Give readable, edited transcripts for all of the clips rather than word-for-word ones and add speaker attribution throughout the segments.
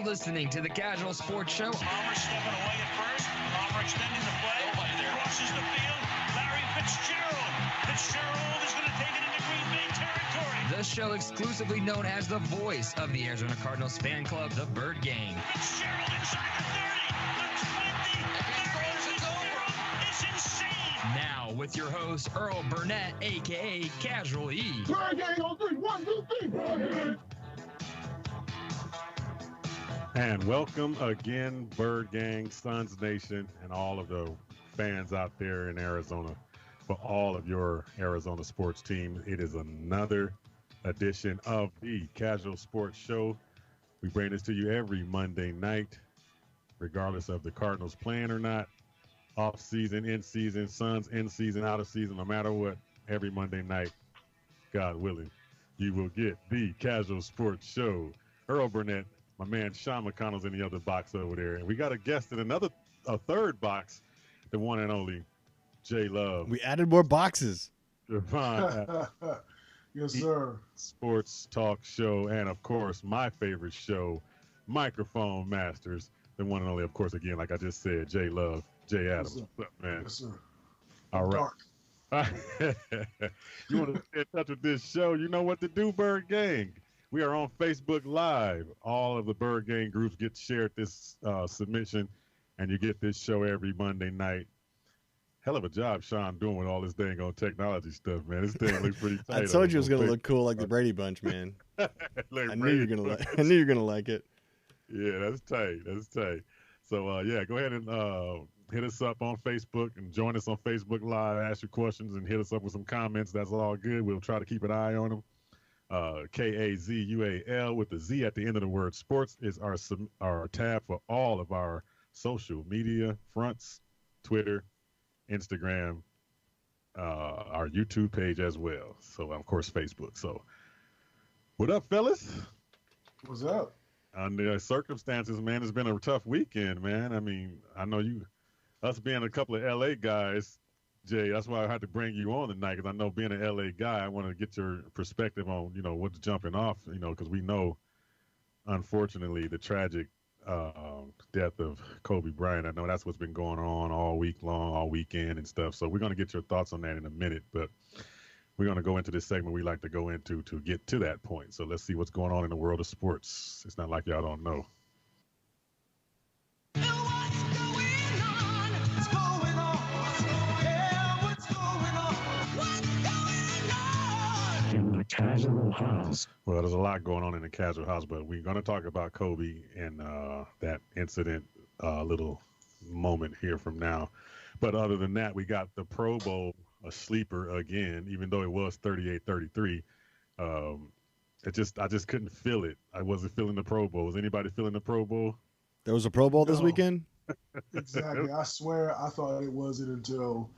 Speaker 1: listening to the Casual Sports Show.
Speaker 2: Palmer stepping away at first. Palmer extending the play. Crosses the field. Larry Fitzgerald. Fitzgerald is going to take it into Green Bay territory.
Speaker 1: The show exclusively known as the voice of the Arizona Cardinals fan club, the Bird Gang.
Speaker 2: Fitzgerald inside the 30, the 20, it's insane.
Speaker 1: Now with your host, Earl Burnett, a.k.a. Casual E.
Speaker 3: Bird Gang on 3, 1, 2, 3, Bird Gang.
Speaker 4: And welcome again, Bird Gang, Suns Nation, and all of the fans out there in Arizona for all of your Arizona sports teams. It is another edition of the Casual Sports Show. We bring this to you every Monday night, regardless of the Cardinals playing or not, off season, in season, Suns in season, out of season, no matter what, every Monday night, God willing, you will get the Casual Sports Show. Earl Burnett, my man Sean McConnell's in the other box over there. And we got a guest in a third box, the one and only J-Luv.
Speaker 5: We added more boxes.
Speaker 3: Yes, sir.
Speaker 4: Sports talk show. And, of course, my favorite show, Microphone Masters. The one and only, of course, again, like I just said, J-Luv, J. Adams.
Speaker 3: Yes,
Speaker 4: What's up, man?
Speaker 3: Yes, sir.
Speaker 4: All right.
Speaker 3: Dark.
Speaker 4: You want to stay in touch with this show, you know what to do, Bird Gang. We are on Facebook Live. All of the Bird Gang groups get shared this submission, and you get this show every Monday night. Hell of a job Sean doing with all this dang on technology stuff, man. This thing looks pretty tight.
Speaker 5: I told you it was gonna look cool like the Brady Bunch, man. I knew you were gonna like it.
Speaker 4: Yeah, that's tight. That's tight. So yeah, go ahead and hit us up on Facebook and join us on Facebook Live. Ask your questions and hit us up with some comments. That's all good. We'll try to keep an eye on them. Kazual with the Z at the end of the word. Sports is our tab for all of our social media fronts, Twitter, Instagram, our YouTube page as well. So of course Facebook. So what up, fellas?
Speaker 3: What's up?
Speaker 4: Under the circumstances, man, it's been a tough weekend, man. I mean, I know us being a couple of LA guys, Jay, that's why I had to bring you on tonight, because I know being an LA guy, I want to get your perspective on, what's jumping off, because we know, unfortunately, the tragic death of Kobe Bryant. I know that's what's been going on all week long, all weekend and stuff. So we're going to get your thoughts on that in a minute, but we're going to go into this segment we like to go into to get to that point. So let's see what's going on in the world of sports. It's not like y'all don't know.
Speaker 3: In the Kazual House.
Speaker 4: Well, there's a lot going on in the Kazual House, but we're going to talk about Kobe and that incident a little moment here from now. But other than that, we got the Pro Bowl, a sleeper again, even though it was 38-33. I just couldn't feel it. I wasn't feeling the Pro Bowl. Was anybody feeling the Pro Bowl?
Speaker 5: There was a Pro Bowl this weekend?
Speaker 3: Exactly. I swear I thought it wasn't until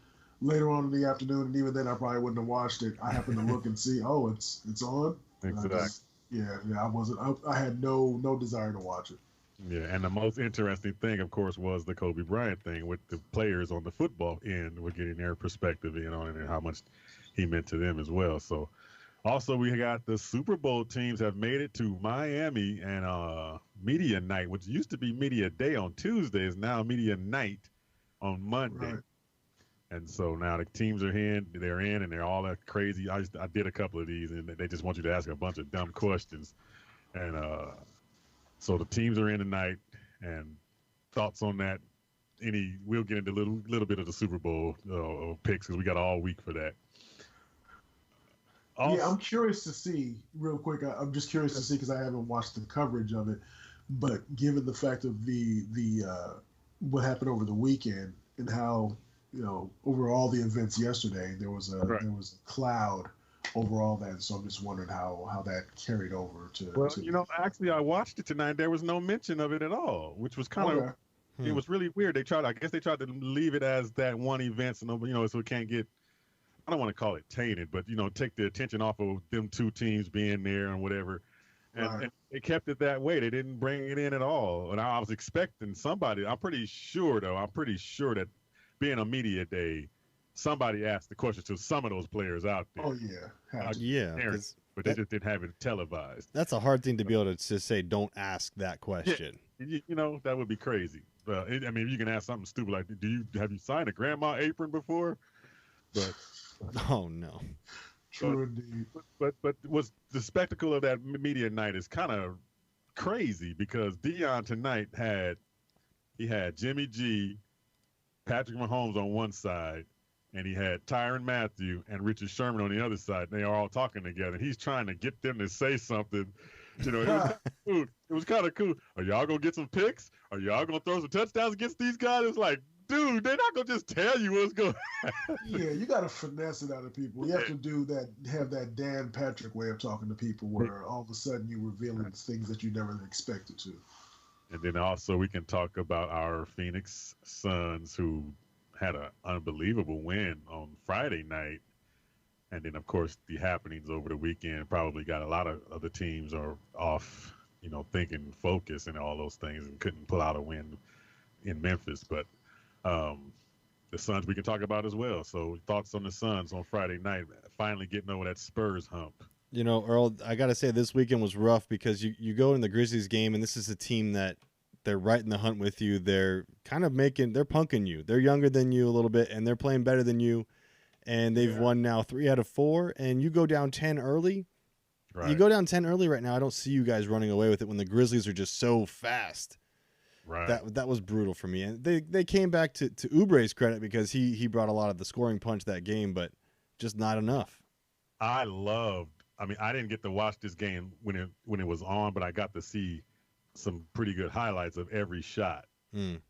Speaker 3: later on in the afternoon, and even then I probably wouldn't have watched it. I happened to look and see, it's on.
Speaker 4: Exactly.
Speaker 3: I had no desire to watch it.
Speaker 4: Yeah, and the most interesting thing, of course, was the Kobe Bryant thing, with the players on the football end were getting their perspective and how much he meant to them as well. So also we got the Super Bowl teams have made it to Miami, and Media Night, which used to be Media Day on Tuesday, is now Media Night on Monday.
Speaker 3: Right.
Speaker 4: And so now the teams are in, and they're all that crazy. I did a couple of these, and they just want you to ask a bunch of dumb questions. And so the teams are in tonight, and thoughts on that. We'll get into a little bit of the Super Bowl picks, because we got all week for that.
Speaker 3: Also, I'm curious to see, real quick, I'm just curious to see, because I haven't watched the coverage of it, but given the fact of the what happened over the weekend and how, over all the events yesterday, there was a cloud over all that. So I'm just wondering how that carried over to.
Speaker 4: Well, actually, I watched it tonight. There was no mention of it at all, which was kind of it was really weird. I guess they tried to leave it as that one event, so so it can't get. I don't want to call it tainted, but take the attention off of them two teams being there and whatever. And they kept it that way. They didn't bring it in at all. And I was expecting somebody. I'm pretty sure that being a media day, somebody asked the question to some of those players out there.
Speaker 3: Oh, yeah.
Speaker 4: but they just didn't have it televised.
Speaker 5: That's a hard thing to be able to just say, don't ask that question.
Speaker 4: Yeah, that would be crazy. I mean, you can ask something stupid like, have you signed a grandma apron before? But
Speaker 5: oh no.
Speaker 3: True indeed.
Speaker 4: But was the spectacle of that media night is kind of crazy because Deion tonight had Jimmy G, Patrick Mahomes on one side, and he had Tyrann Mathieu and Richard Sherman on the other side. And they are all talking together. He's trying to get them to say something. It was kind of cool. Are y'all gonna get some picks? Are y'all gonna throw some touchdowns against these guys? It's like, dude, they're not gonna just tell you what's going.
Speaker 3: Yeah, you got to finesse it out of people. You have to do that. Have that Dan Patrick way of talking to people, where all of a sudden you're revealing things that you never expected to.
Speaker 4: And then also we can talk about our Phoenix Suns, who had an unbelievable win on Friday night. And then, of course, the happenings over the weekend probably got a lot of other teams are off, thinking focus and all those things and couldn't pull out a win in Memphis. But the Suns we can talk about as well. So thoughts on the Suns on Friday night, finally getting over that Spurs hump.
Speaker 5: Earl, I got to say this weekend was rough because you go in the Grizzlies game, and this is a team that they're right in the hunt with you. They're kind of they're punking you. They're younger than you a little bit, and they're playing better than you. And they've won now 3 out of 4, and you go down 10 early.
Speaker 4: Right.
Speaker 5: You go down 10 early right now. I don't see you guys running away with it when the Grizzlies are just so fast.
Speaker 4: Right.
Speaker 5: That was brutal for me. And they came back to Oubre's credit because he brought a lot of the scoring punch that game, but just not enough.
Speaker 4: I didn't get to watch this game when it was on, but I got to see some pretty good highlights of every shot. And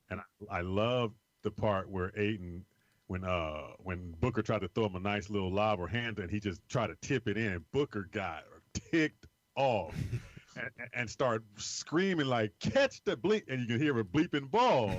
Speaker 4: I loved the part where Ayton, when Booker tried to throw him a nice little lob or hand, and he just tried to tip it in, and Booker got ticked off and started screaming like, catch the bleep, and you can hear a bleeping ball.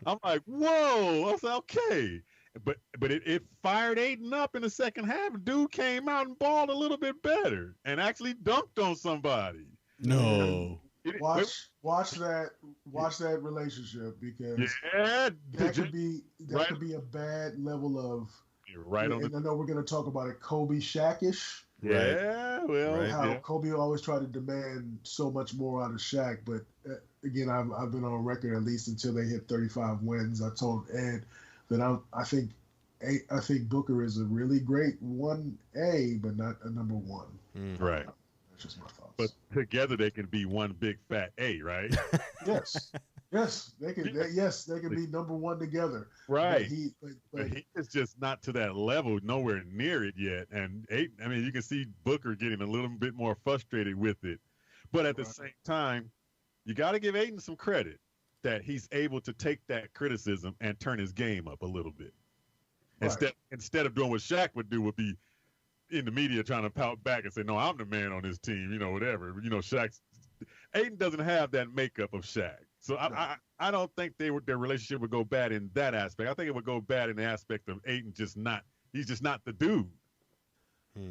Speaker 4: I'm like, whoa. I was like, okay. But it fired Ayton up in the second half. Dude came out and balled a little bit better and actually dunked on somebody.
Speaker 5: No.
Speaker 3: Watch that relationship, because that could be a bad level of.
Speaker 4: You're right on.
Speaker 3: And I know we're going to talk about it, Kobe Shaq-ish.
Speaker 4: Yeah, well,
Speaker 5: right.
Speaker 3: How Kobe always tried to demand so much more out of Shaq, but again, I've been on record, at least until they hit 35 wins. I told Ed that I think Booker is a really great 1A, but not a number 1.
Speaker 4: Right.
Speaker 3: That's just my thoughts.
Speaker 4: But together they can be one big fat A, right?
Speaker 3: Yes, they can. They can be number 1 together.
Speaker 4: Right.
Speaker 3: But
Speaker 4: he is just not to that level, nowhere near it yet. And you can see Booker getting a little bit more frustrated with it. But at the same time, you got to give Ayton some credit that he's able to take that criticism and turn his game up a little bit. Instead of doing what Shaq would do, would be in the media trying to pout back and say, no, I'm the man on this team, whatever. Ayton doesn't have that makeup of Shaq. So I don't think their relationship would go bad in that aspect. I think it would go bad in the aspect of Ayton he's just not the dude.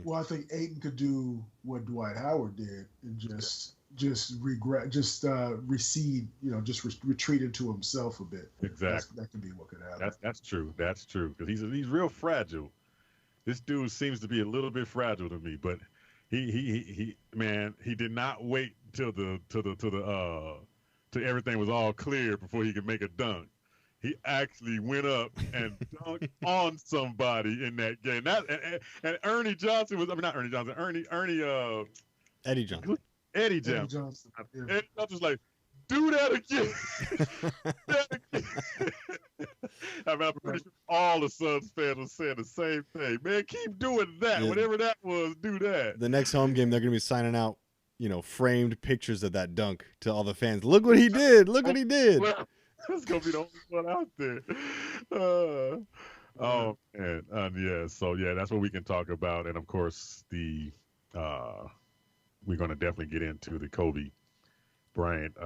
Speaker 3: Well, I think Ayton could do what Dwight Howard did and recede, just retreat into himself a bit.
Speaker 4: Exactly.
Speaker 3: That could be what could happen.
Speaker 4: That's true. That's true. Because he's real fragile. This dude seems to be a little bit fragile to me, but he did not wait till till everything was all clear before he could make a dunk. He actually went up and dunked on somebody in that game. And Ernie Johnson was, not Ernie Johnson,
Speaker 5: Eddie Johnson.
Speaker 4: Eddie Johnson.
Speaker 3: Yeah.
Speaker 4: Eddie Johnson was like, do that again. I'm pretty sure all the Suns fans were saying the same thing. Man, keep doing that. Yeah. Whatever that was, do that.
Speaker 5: The next home game, they're going to be signing out, framed pictures of that dunk to all the fans. Look what he did. Look what he did.
Speaker 4: Well, that's going to be the only one out there. So that's what we can talk about. And, of course, we're going to definitely get into the Kobe Bryant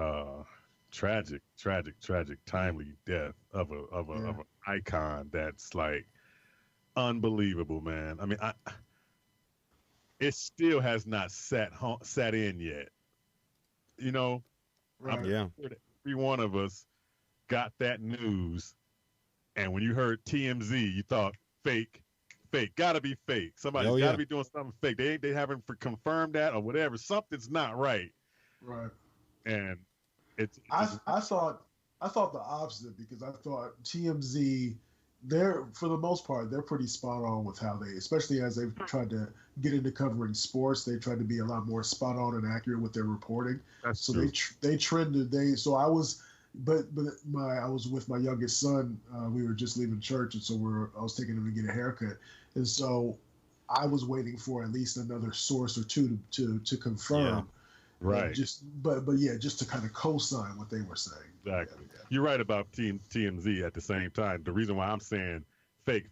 Speaker 4: tragic, timely death of an icon that's like unbelievable, man. I mean, it still has not sat in yet.
Speaker 3: Right.
Speaker 4: Every one of us got that news, and when you heard TMZ, you thought fake, fake. Gotta be fake. Somebody's gotta be doing something fake. They haven't confirmed that or whatever. Something's not right.
Speaker 3: Right.
Speaker 4: And
Speaker 3: I thought the opposite, because I thought TMZ, they're, for the most part, they're pretty spot on with how they, especially as they've tried to get into covering sports, they tried to be a lot more spot on and accurate with their reporting.
Speaker 4: That's
Speaker 3: so
Speaker 4: true.
Speaker 3: they trended. I was with my youngest son. We were just leaving church, and so I was taking him to get a haircut, and so I was waiting for at least another source or two to confirm.
Speaker 4: Yeah. Right.
Speaker 3: Just to kind of co-sign what they were saying.
Speaker 4: Exactly. Yeah. You're right about TMZ. At the same time, the reason why I'm saying fake,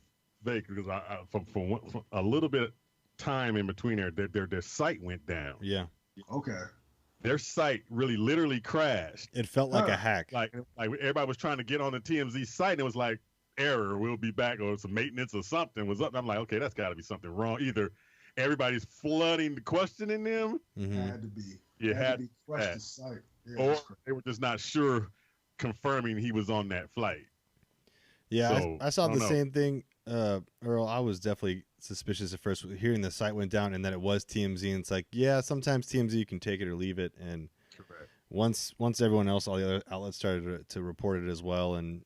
Speaker 4: because from a little bit of time in between their site went down.
Speaker 5: Yeah.
Speaker 3: Okay.
Speaker 4: Their site literally crashed.
Speaker 5: It felt like a hack.
Speaker 4: Like everybody was trying to get on the TMZ site, and it was like, error, we'll be back, or some maintenance or something was up. And I'm like, okay, that's got to be something wrong. Either everybody's flooding the questioning them.
Speaker 3: Had to be.
Speaker 4: You had to
Speaker 3: be fresh to sight. Yeah,
Speaker 4: or they were just not sure, confirming he was on that flight.
Speaker 5: Yeah,
Speaker 4: so,
Speaker 5: I saw the same thing, Earl. I was definitely suspicious at first, hearing the site went down and that it was TMZ. And it's like, yeah, sometimes TMZ, you can take it or leave it. And once everyone else, all the other outlets started to report it as well, and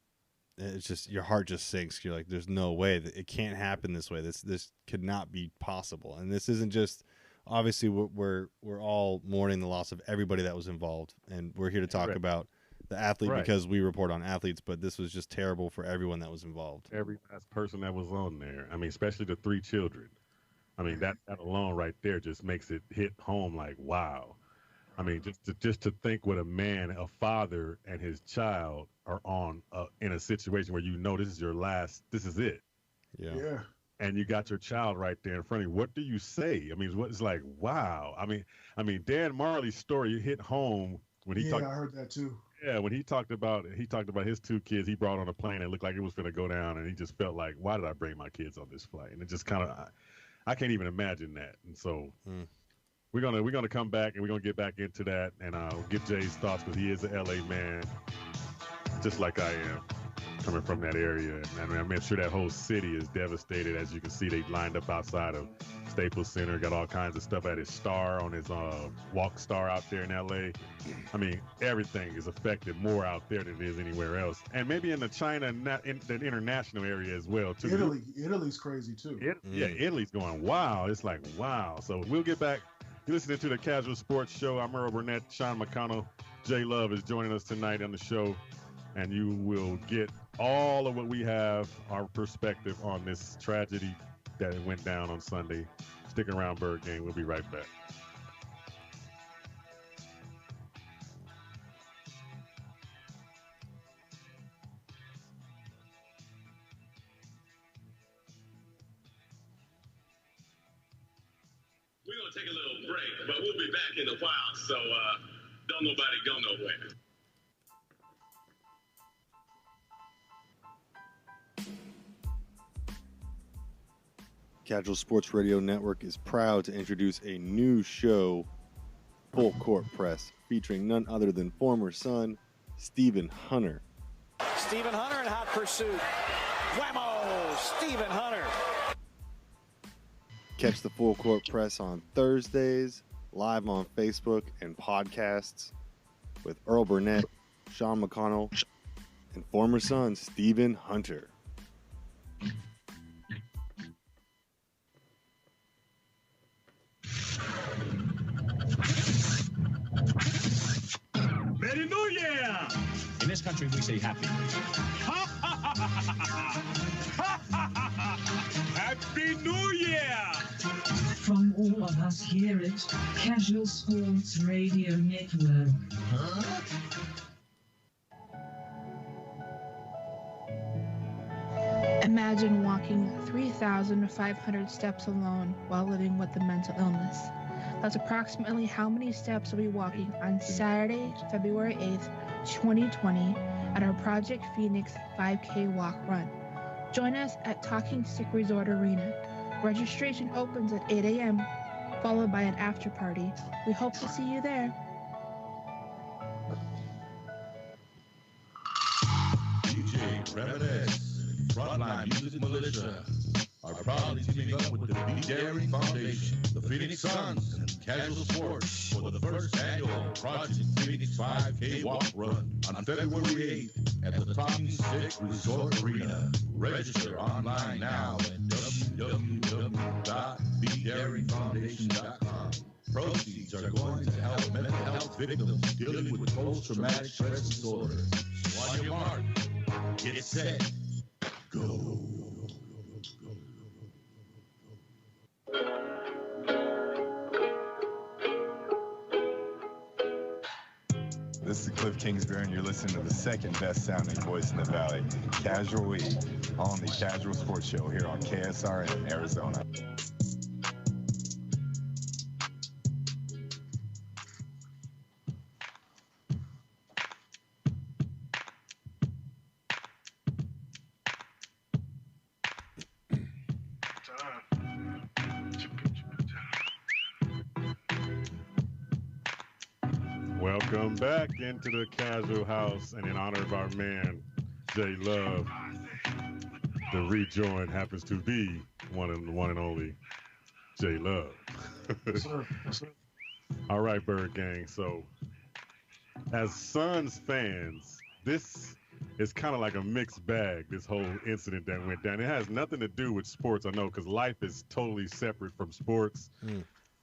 Speaker 5: it's just, your heart just sinks. You're like, there's no way that it can't happen this way. This could not be possible. And this isn't just, obviously we're all mourning the loss of everybody that was involved, and we're here to talk about the athlete because we report on athletes, but this was just terrible for everyone that was involved.
Speaker 4: Every last person that was on there. I mean, especially the 3 children. I mean, that alone right there just makes it hit home like, wow. I mean, just to think what a father and his child are on in a situation where this is your last, this is it.
Speaker 3: Yeah.
Speaker 4: And you got your child right there in front of you. What do you say? I mean, it's like, wow. I mean, Dan Marley's story hit home when he talked.
Speaker 3: I heard that too.
Speaker 4: Yeah, when he talked about his 2 kids he brought on a plane and it looked like it was going to go down, and he just felt like, why did I bring my kids on this flight? And it just kind of, I can't even imagine that. And so we're gonna come back and we're gonna get back into that, and get Jay's thoughts, because he is an LA man, just like I am, coming from that area. And I'm sure that whole city is devastated. As you can see, they lined up outside of Staples Center, got all kinds of stuff at his star, on his walk star out there in LA. I mean, everything is affected more out there than it is anywhere else, and maybe in the China, in the international area as well too.
Speaker 3: Italy's crazy too.
Speaker 4: Yeah, Italy's going wow. It's like, wow. So we'll get back. You're listening to the Casual Sports Show. I'm Earl Burnett. Sean McConnell, J-Luv is joining us tonight on the show, and you will get all of what we have, our perspective on this tragedy that went down on Sunday. Stick around, Bird Gang. We'll be right back.
Speaker 6: We're going to take a little break, but we'll be back in a while, so don't nobody go nowhere.
Speaker 5: Casual Sports Radio Network is proud to introduce a new show, Full Court Press, featuring none other than former Sun, Stephen Hunter.
Speaker 7: Stephen Hunter in hot pursuit. Whammo! Stephen Hunter.
Speaker 5: Catch the Full Court Press on Thursdays, live on Facebook and podcasts, with Earl Burnett, Sean McConnell, and former Sun, Stephen Hunter.
Speaker 2: Merry New Year! In this country, we say happy. Happy New Year!
Speaker 8: From all of us here at Casual Sports Radio Network.
Speaker 9: Imagine walking 3,500 steps alone while living with a mental illness. That's approximately how many steps we'll be walking on Saturday, February 8th, 2020 at our Project Phoenix 5K Walk Run. Join us at Talking Stick Resort Arena. Registration opens at 8 a.m., followed by an after party. We hope to see you there.
Speaker 10: DJ Reminisce, Frontline Music Militia. are proudly teaming up with the Be Daring Foundation, the Phoenix Suns, and Casual Sports for the first annual Project Phoenix 5K Walk Run on February 8th at the Talking Stick Resort Arena. Register online now at www.bedaringfoundation.com. Proceeds are going to help mental health victims dealing with post-traumatic stress disorder. So on your mark, get set, go.
Speaker 11: This is Cliff Kingsbury, and you're listening to the second best sounding voice in the Valley, Casual E, on the Casual Sports Show here on KSRN in Arizona.
Speaker 4: Welcome back into the Kazual House, and in honor of our man, J-Luv, the rejoin happens to be one and only J-Luv.
Speaker 3: Yes, sir. Yes, sir.
Speaker 4: All right, Bird Gang. So, as Suns fans, this is kind of like a mixed bag, this whole incident that went down. It has nothing to do with sports, I know, because life is totally separate from sports.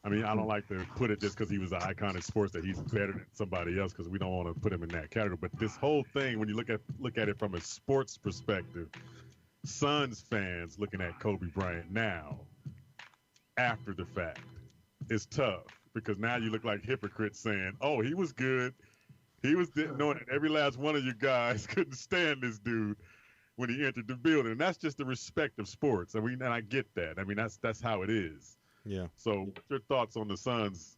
Speaker 4: I mean, I don't like to put it just because he was an icon in sports that he's better than somebody else, because we don't want to put him in that category. But this whole thing, when you look at it from a sports perspective, Suns fans looking at Kobe Bryant now, after the fact, is tough, because now you look like hypocrites saying, "Oh, he was good. He was knowing that every last one of you guys couldn't stand this dude when he entered the building." And that's just the respect of sports. And I get that. I mean, that's how it is.
Speaker 5: Yeah.
Speaker 4: So, what's your thoughts on the Suns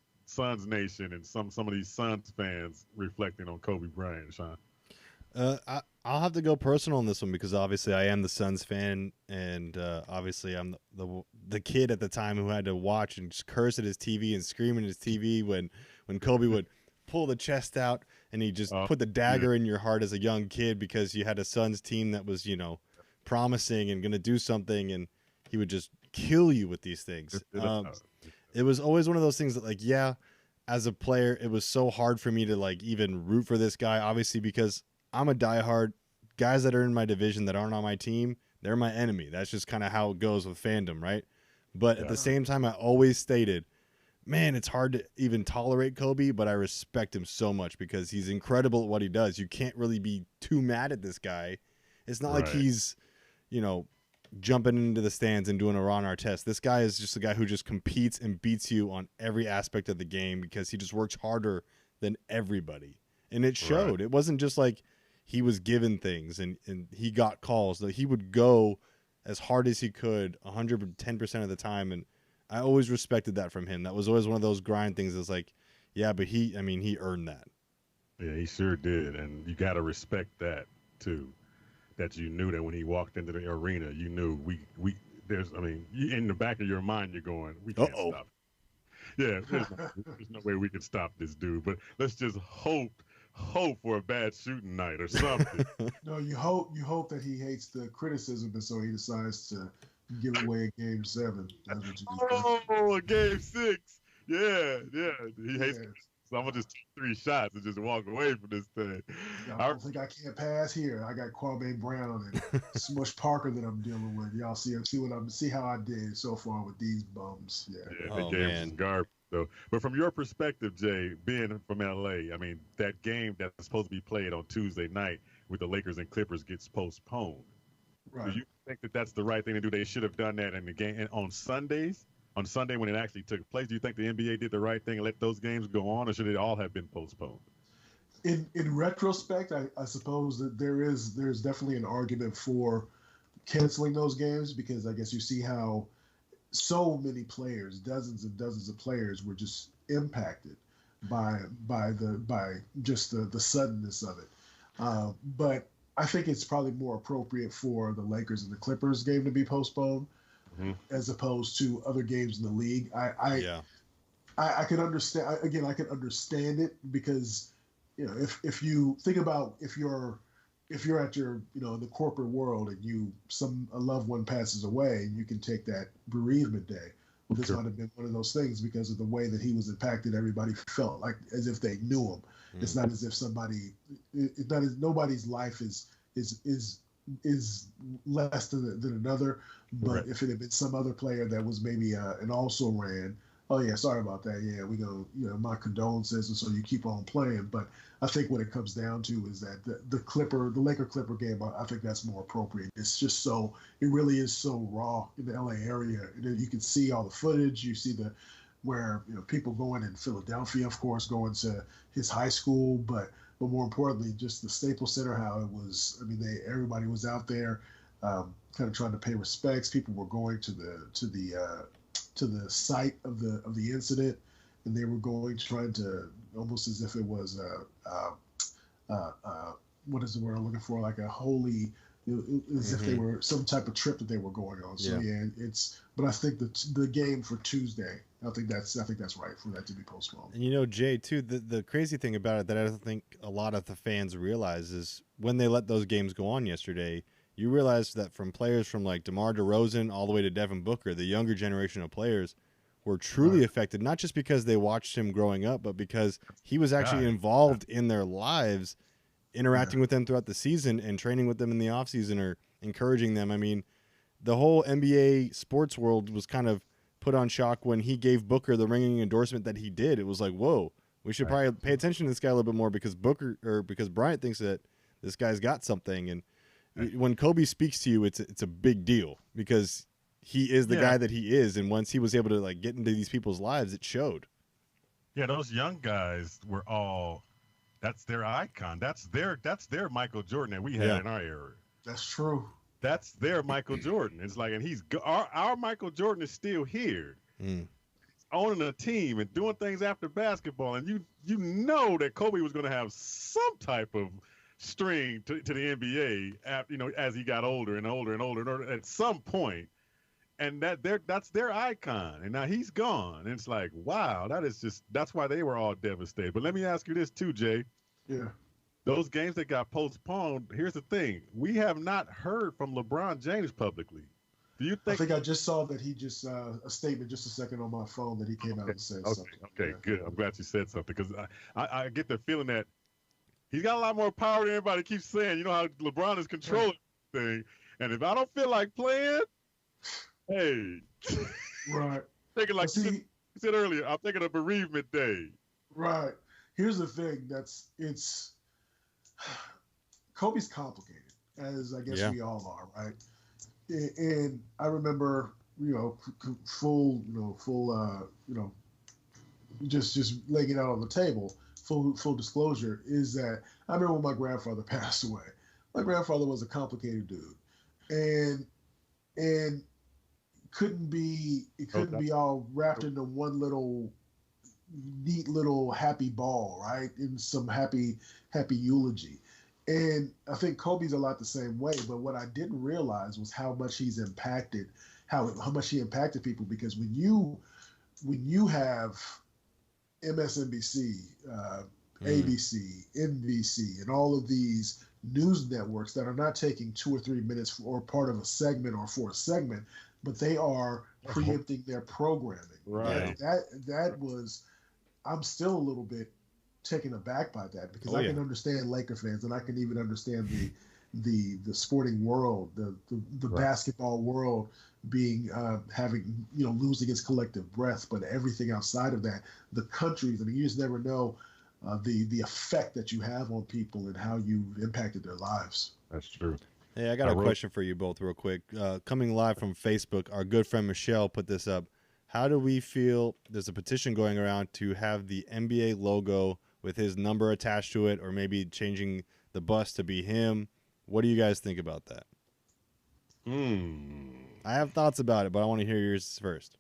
Speaker 4: Nation and some of these Suns fans reflecting on Kobe Bryant, Sean?
Speaker 5: I'll have to go personal on this one, because obviously I am the Suns fan, and obviously I'm the kid at the time who had to watch and just curse at his TV and scream at his TV when Kobe would pull the chest out and he just put the dagger in your heart as a young kid, because you had a Suns team that was, promising and going to do something, and he would just kill you with these things. It was always one of those things that, like, yeah, as a player, it was so hard for me to like even root for this guy, obviously, because I'm a diehard. Guys that are in my division that aren't on my team, they're my enemy. That's just kind of how it goes with fandom, right? But at the same time, I always stated, man, it's hard to even tolerate Kobe, but I respect him so much because he's incredible at what he does. You can't really be too mad at this guy. It's not like he's, jumping into the stands and doing a Ron Artest. This guy is just a guy who just competes and beats you on every aspect of the game, because he just works harder than everybody. And it showed. It wasn't just like he was given things and he got calls. He would go as hard as he could 110% of the time. And I always respected that from him. That was always one of those grind things. It's like, yeah, but he earned that. Yeah,
Speaker 4: he sure did. And you got to respect that too. That you knew that when he walked into the arena, you knew in the back of your mind, you're going, we can't stop. Yeah, there's no way we can stop this dude. But let's just hope for a bad shooting night or something.
Speaker 3: No, you hope that he hates the criticism, and so he decides to give away a Game 7. That's what
Speaker 4: a Game 6. Yeah. He hates it. So I'm going to just take 3 shots and just walk away from this thing.
Speaker 3: I don't think I can't pass here. I got Kwame Brown and Smush Parker that I'm dealing with. Y'all see how I did so far with these bums. Yeah,
Speaker 4: the game was garbage. So, but from your perspective, Jay, being from LA, I mean, that game that's supposed to be played on Tuesday night with the Lakers and Clippers gets postponed.
Speaker 3: Right.
Speaker 4: Do you think that that's the right thing to do? They should have done that in the game on Sundays. On Sunday when it actually took place, do you think the NBA did the right thing and let those games go on, or should it all have been postponed?
Speaker 3: In retrospect, I suppose that there's definitely an argument for canceling those games, because I guess you see how so many players, dozens and dozens of players, were just impacted by just the suddenness of it. But I think it's probably more appropriate for the Lakers and the Clippers game to be postponed. As opposed to other games in the league. I can understand. Again, I can understand it, because if you think about if you're if you're at your, in the corporate world and a loved one passes away, you can take that bereavement day. Well, this might have been one of those things because of the way that he was impacted. Everybody felt like as if they knew him. It's not as if nobody's life is less than another. But if it had been some other player that was maybe an also ran, oh yeah, sorry about that. Yeah, we go, my condolences, and so you keep on playing. But I think what it comes down to is that the Laker Clipper game, I think that's more appropriate. It's just it really is so raw in the LA area. And you can see all the footage. You see where people going in Philadelphia, of course, going to his high school, but more importantly, just the Staples Center, how it was. I mean, everybody was out there, kind of trying to pay respects. People were going to the site of the incident, and they were trying to almost as if it was what is the word I'm looking for, like a holy, as if they were some type of trip that they were going on. So but I think the game for Tuesday, I think that's right for that to be postponed.
Speaker 5: And Jay, too, the crazy thing about it that I don't think a lot of the fans realize is when they let those games go on yesterday, you realize that from players from like DeMar DeRozan all the way to Devin Booker, the younger generation of players were truly affected, not just because they watched him growing up, but because he was actually involved in their lives, interacting with them throughout the season and training with them in the offseason or encouraging them. I mean, the whole NBA sports world was kind of put on shock when he gave Booker the ringing endorsement that he did. It was like, whoa, we should probably pay attention to this guy a little bit more because because Bryant thinks that this guy's got something. And when Kobe speaks to you, it's a big deal because he is the guy that he is. And once he was able to like get into these people's lives, it showed.
Speaker 4: Yeah, those young guys were all, that's their icon. That's their Michael Jordan that we had in our era.
Speaker 3: That's true.
Speaker 4: That's their Michael Jordan. It's like, and our Michael Jordan is still here, owning a team and doing things after basketball. And you know that Kobe was going to have some type of string to the NBA, as he got older and older and older at some point. And that's their icon. And now he's gone. And it's like, wow, that's why they were all devastated. But let me ask you this too, Jay.
Speaker 3: Yeah.
Speaker 4: Those games that got postponed, here's the thing. We have not heard from LeBron James publicly. Do you think?
Speaker 3: I think I just saw that he just, a statement just a second on my phone that he came out and said something.
Speaker 4: Okay, good. I'm glad you said something because I get the feeling that he's got a lot more power than everybody keeps saying. You know how LeBron is controlling thing. And if I don't feel like playing, hey.
Speaker 3: Right.
Speaker 4: Thinking like you said earlier, I'm thinking of bereavement day.
Speaker 3: Right. Here's the thing. Kobe's complicated, as I guess we all are, right? And I remember, full, just laying it out on the table. Full disclosure is that I remember when my grandfather passed away. My grandfather was a complicated dude, and couldn't be all wrapped into one neat little happy ball, right? In some happy eulogy. And I think Kobe's a lot the same way, but what I didn't realize was how much he's impacted, how much he impacted people, because when you have MSNBC, ABC, NBC, and all of these news networks that are not taking 2 or 3 minutes or part of a segment or for a segment, but they are preempting their programming.
Speaker 4: Right.
Speaker 3: That was, I'm still a little bit taken aback by that because I can understand Laker fans and I can even understand the sporting world, the basketball world being having losing its collective breath, but everything outside of that, the countries. I mean, you just never know the effect that you have on people and how you've impacted their lives.
Speaker 4: That's true.
Speaker 5: Hey, I got a question for you both real quick. Coming live from Facebook, our good friend Michelle put this up. How do we feel? There's a petition going around to have the NBA logo with his number attached to it, or maybe changing the bust to be him. What do you guys think about that? I have thoughts about it, but I want to hear yours first.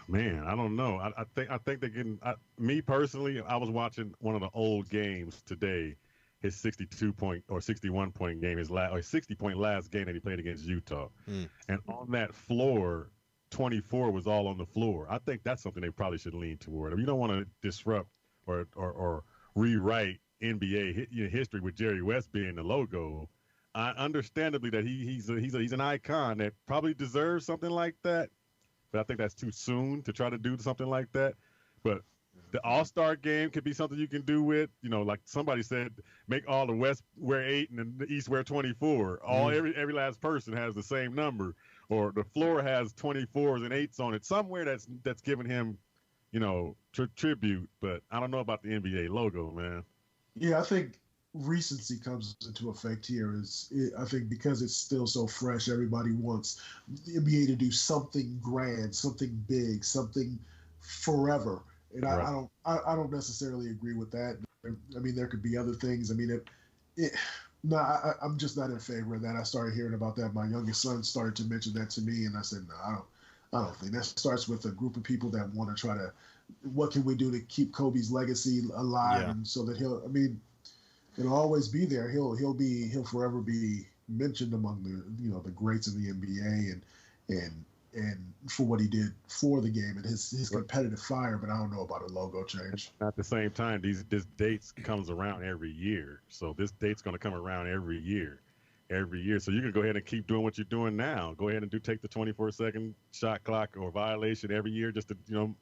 Speaker 4: Man, I don't know. I think they're getting. Me personally, I was watching one of the old games today. His 62-point or 61-point game, his 60-point last game that he played against Utah, and on that floor, 24 was all on the floor. I think that's something they probably should lean toward. I mean, you don't want to disrupt or rewrite NBA history with Jerry West being the logo. Understandably that he's an icon that probably deserves something like that, but I think that's too soon to try to do something like that. But the All-Star game could be something you can do with, like somebody said, make all the West wear 8 and the East wear 24. Every last person has the same number, or the floor has 24s and 8s on it. Somewhere that's giving him, tribute. But I don't know about the NBA logo, man.
Speaker 3: Yeah, I think recency comes into effect here. I think because it's still so fresh, everybody wants the NBA to do something grand, something big, something forever. And right. I don't necessarily agree with that. I mean, there could be other things. I mean, I'm just not in favor of that. I started hearing about that. My youngest son started to mention that to me, and I said, no, I don't think that starts with a group of people that want to try to, what can we do to keep Kobe's legacy alive, and so that it'll always be there. He'll forever be mentioned among the greats of the NBA and for what he did for the game and his competitive fire. But I don't know about a logo change.
Speaker 4: At the same time, this dates comes around every year. So this date's going to come around every year. So you can go ahead and keep doing what you're doing now. Go ahead and take the 24-second shot clock or violation every year just to,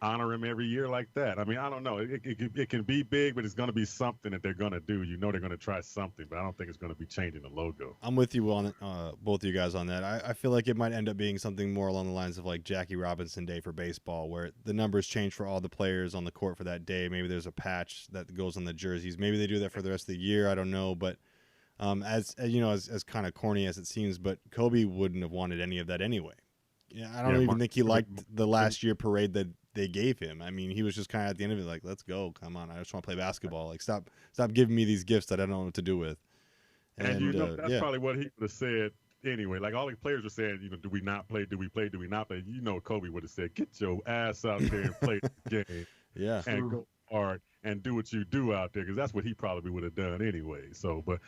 Speaker 4: honor him every year like that. I mean, I don't know. It can be big, but it's going to be something that they're going to do. They're going to try something, but I don't think it's going to be changing the logo.
Speaker 5: I'm with you on both of you guys on that. I feel like it might end up being something more along the lines of like Jackie Robinson Day for baseball, where the numbers change for all the players on the court for that day. Maybe there's a patch that goes on the jerseys. Maybe they do that for the rest of the year. I don't know, but as kind of corny as it seems, but Kobe wouldn't have wanted any of that anyway. Yeah, I don't even think he liked the last year parade that they gave him. I mean, he was just kind of at the end of it like, let's go, come on, I just want to play basketball. Like, stop giving me these gifts that I don't know what to do with.
Speaker 4: And that's probably what he would have said anyway. Like, all the players were saying, do we not play? Do we play? Do we not play? Kobe would have said, get your ass out there and play the game.
Speaker 5: Yeah.
Speaker 4: And go hard and do what you do out there, because that's what he probably would have done anyway. So, but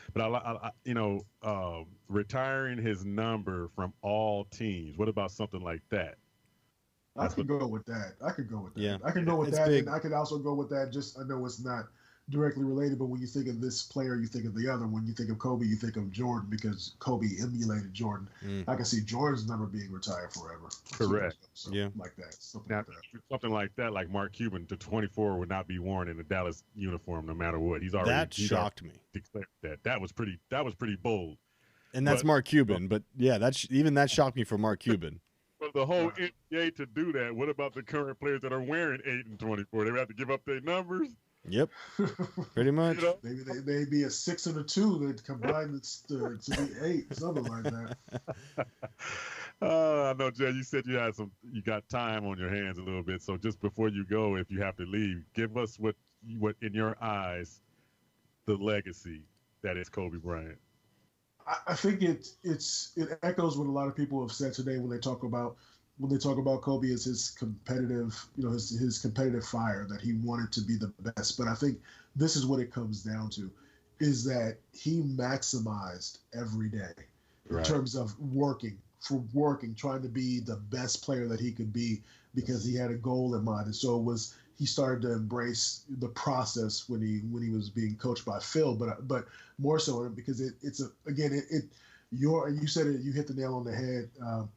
Speaker 4: retiring his number from all teams. What about something like that?
Speaker 3: I could go with that.
Speaker 5: Yeah.
Speaker 3: I can go with that, and I could also go with that. Just, I know it's not directly related, but when you think of this player, you think of the other. When you think of Kobe, you think of Jordan, because Kobe emulated Jordan. I can see Jordan's number being retired forever.
Speaker 4: Correct.
Speaker 3: Like that.
Speaker 4: Something like that, like Mark Cuban, to 24 would not be worn in the Dallas uniform no matter what. That
Speaker 5: shocked me.
Speaker 4: Declared that. That was pretty bold.
Speaker 5: And that's Mark Cuban, but yeah, that shocked me for Mark Cuban.
Speaker 4: For the whole NBA to do that, what about the current players that are wearing 8 and 24? They would have to give up their numbers?
Speaker 5: Yep, pretty much.
Speaker 3: Maybe they be a 6 and a 2 that combine to be 8, something like that.
Speaker 4: I know, Jay. You said you got time on your hands a little bit. So just before you go, if you have to leave, give us what in your eyes, the legacy that is Kobe Bryant.
Speaker 3: I think it echoes what a lot of people have said today when they talk about Kobe as his competitive, his competitive fire, that he wanted to be the best. But I think this is what it comes down to, is that he maximized every day in terms of working, trying to be the best player that he could be, because he had a goal in mind. And so he started to embrace the process when he was being coached by Phil, but more so because you said it, you hit the nail on the head,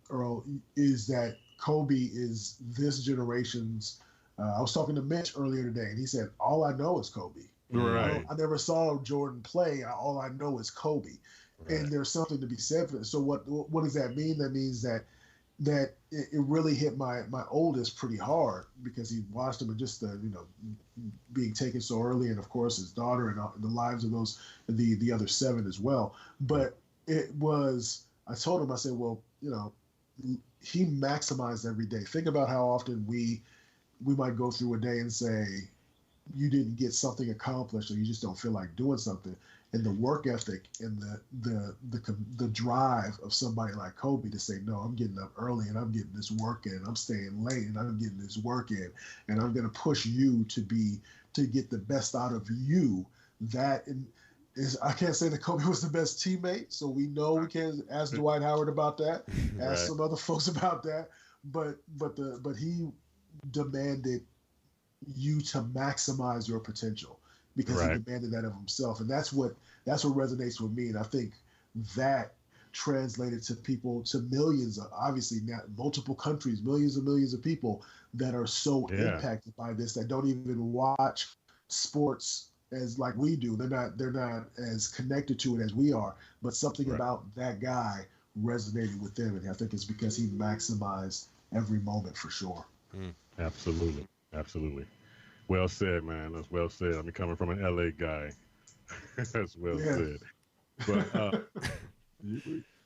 Speaker 3: Earl, is that Kobe is this generation's. I was talking to Mitch earlier today, and he said, all I know is Kobe.
Speaker 4: Right.
Speaker 3: I never saw Jordan play. All I know is Kobe. Right. And there's something to be said for this. So what does that mean? That means that it really hit my oldest pretty hard, because he watched him and just being taken so early, and of course his daughter and the lives of the other 7 as well. But I told him, I said, well, he maximized every day. Think about how often we might go through a day and say you didn't get something accomplished, or you just don't feel like doing something. And the work ethic and the drive of somebody like Kobe to say, no, I'm getting up early and I'm getting this work in, I'm staying late and I'm getting this work in, and I'm going to push you to get the best out of you. I can't say that Kobe was the best teammate, so we know we can't ask Dwight Howard about that, ask some other folks about that, but he demanded you to maximize your potential, because he demanded that of himself. And that's what resonates with me. And I think that translated to people, to millions, obviously not multiple countries, millions and millions of people that are so impacted by this, that don't even watch sports as like we do. They're not as connected to it as we are, but something about that guy resonated with them. And I think it's because he maximized every moment for sure.
Speaker 4: Absolutely. Absolutely. Well said, man. That's well said. I mean, coming from an LA guy, that's well said. But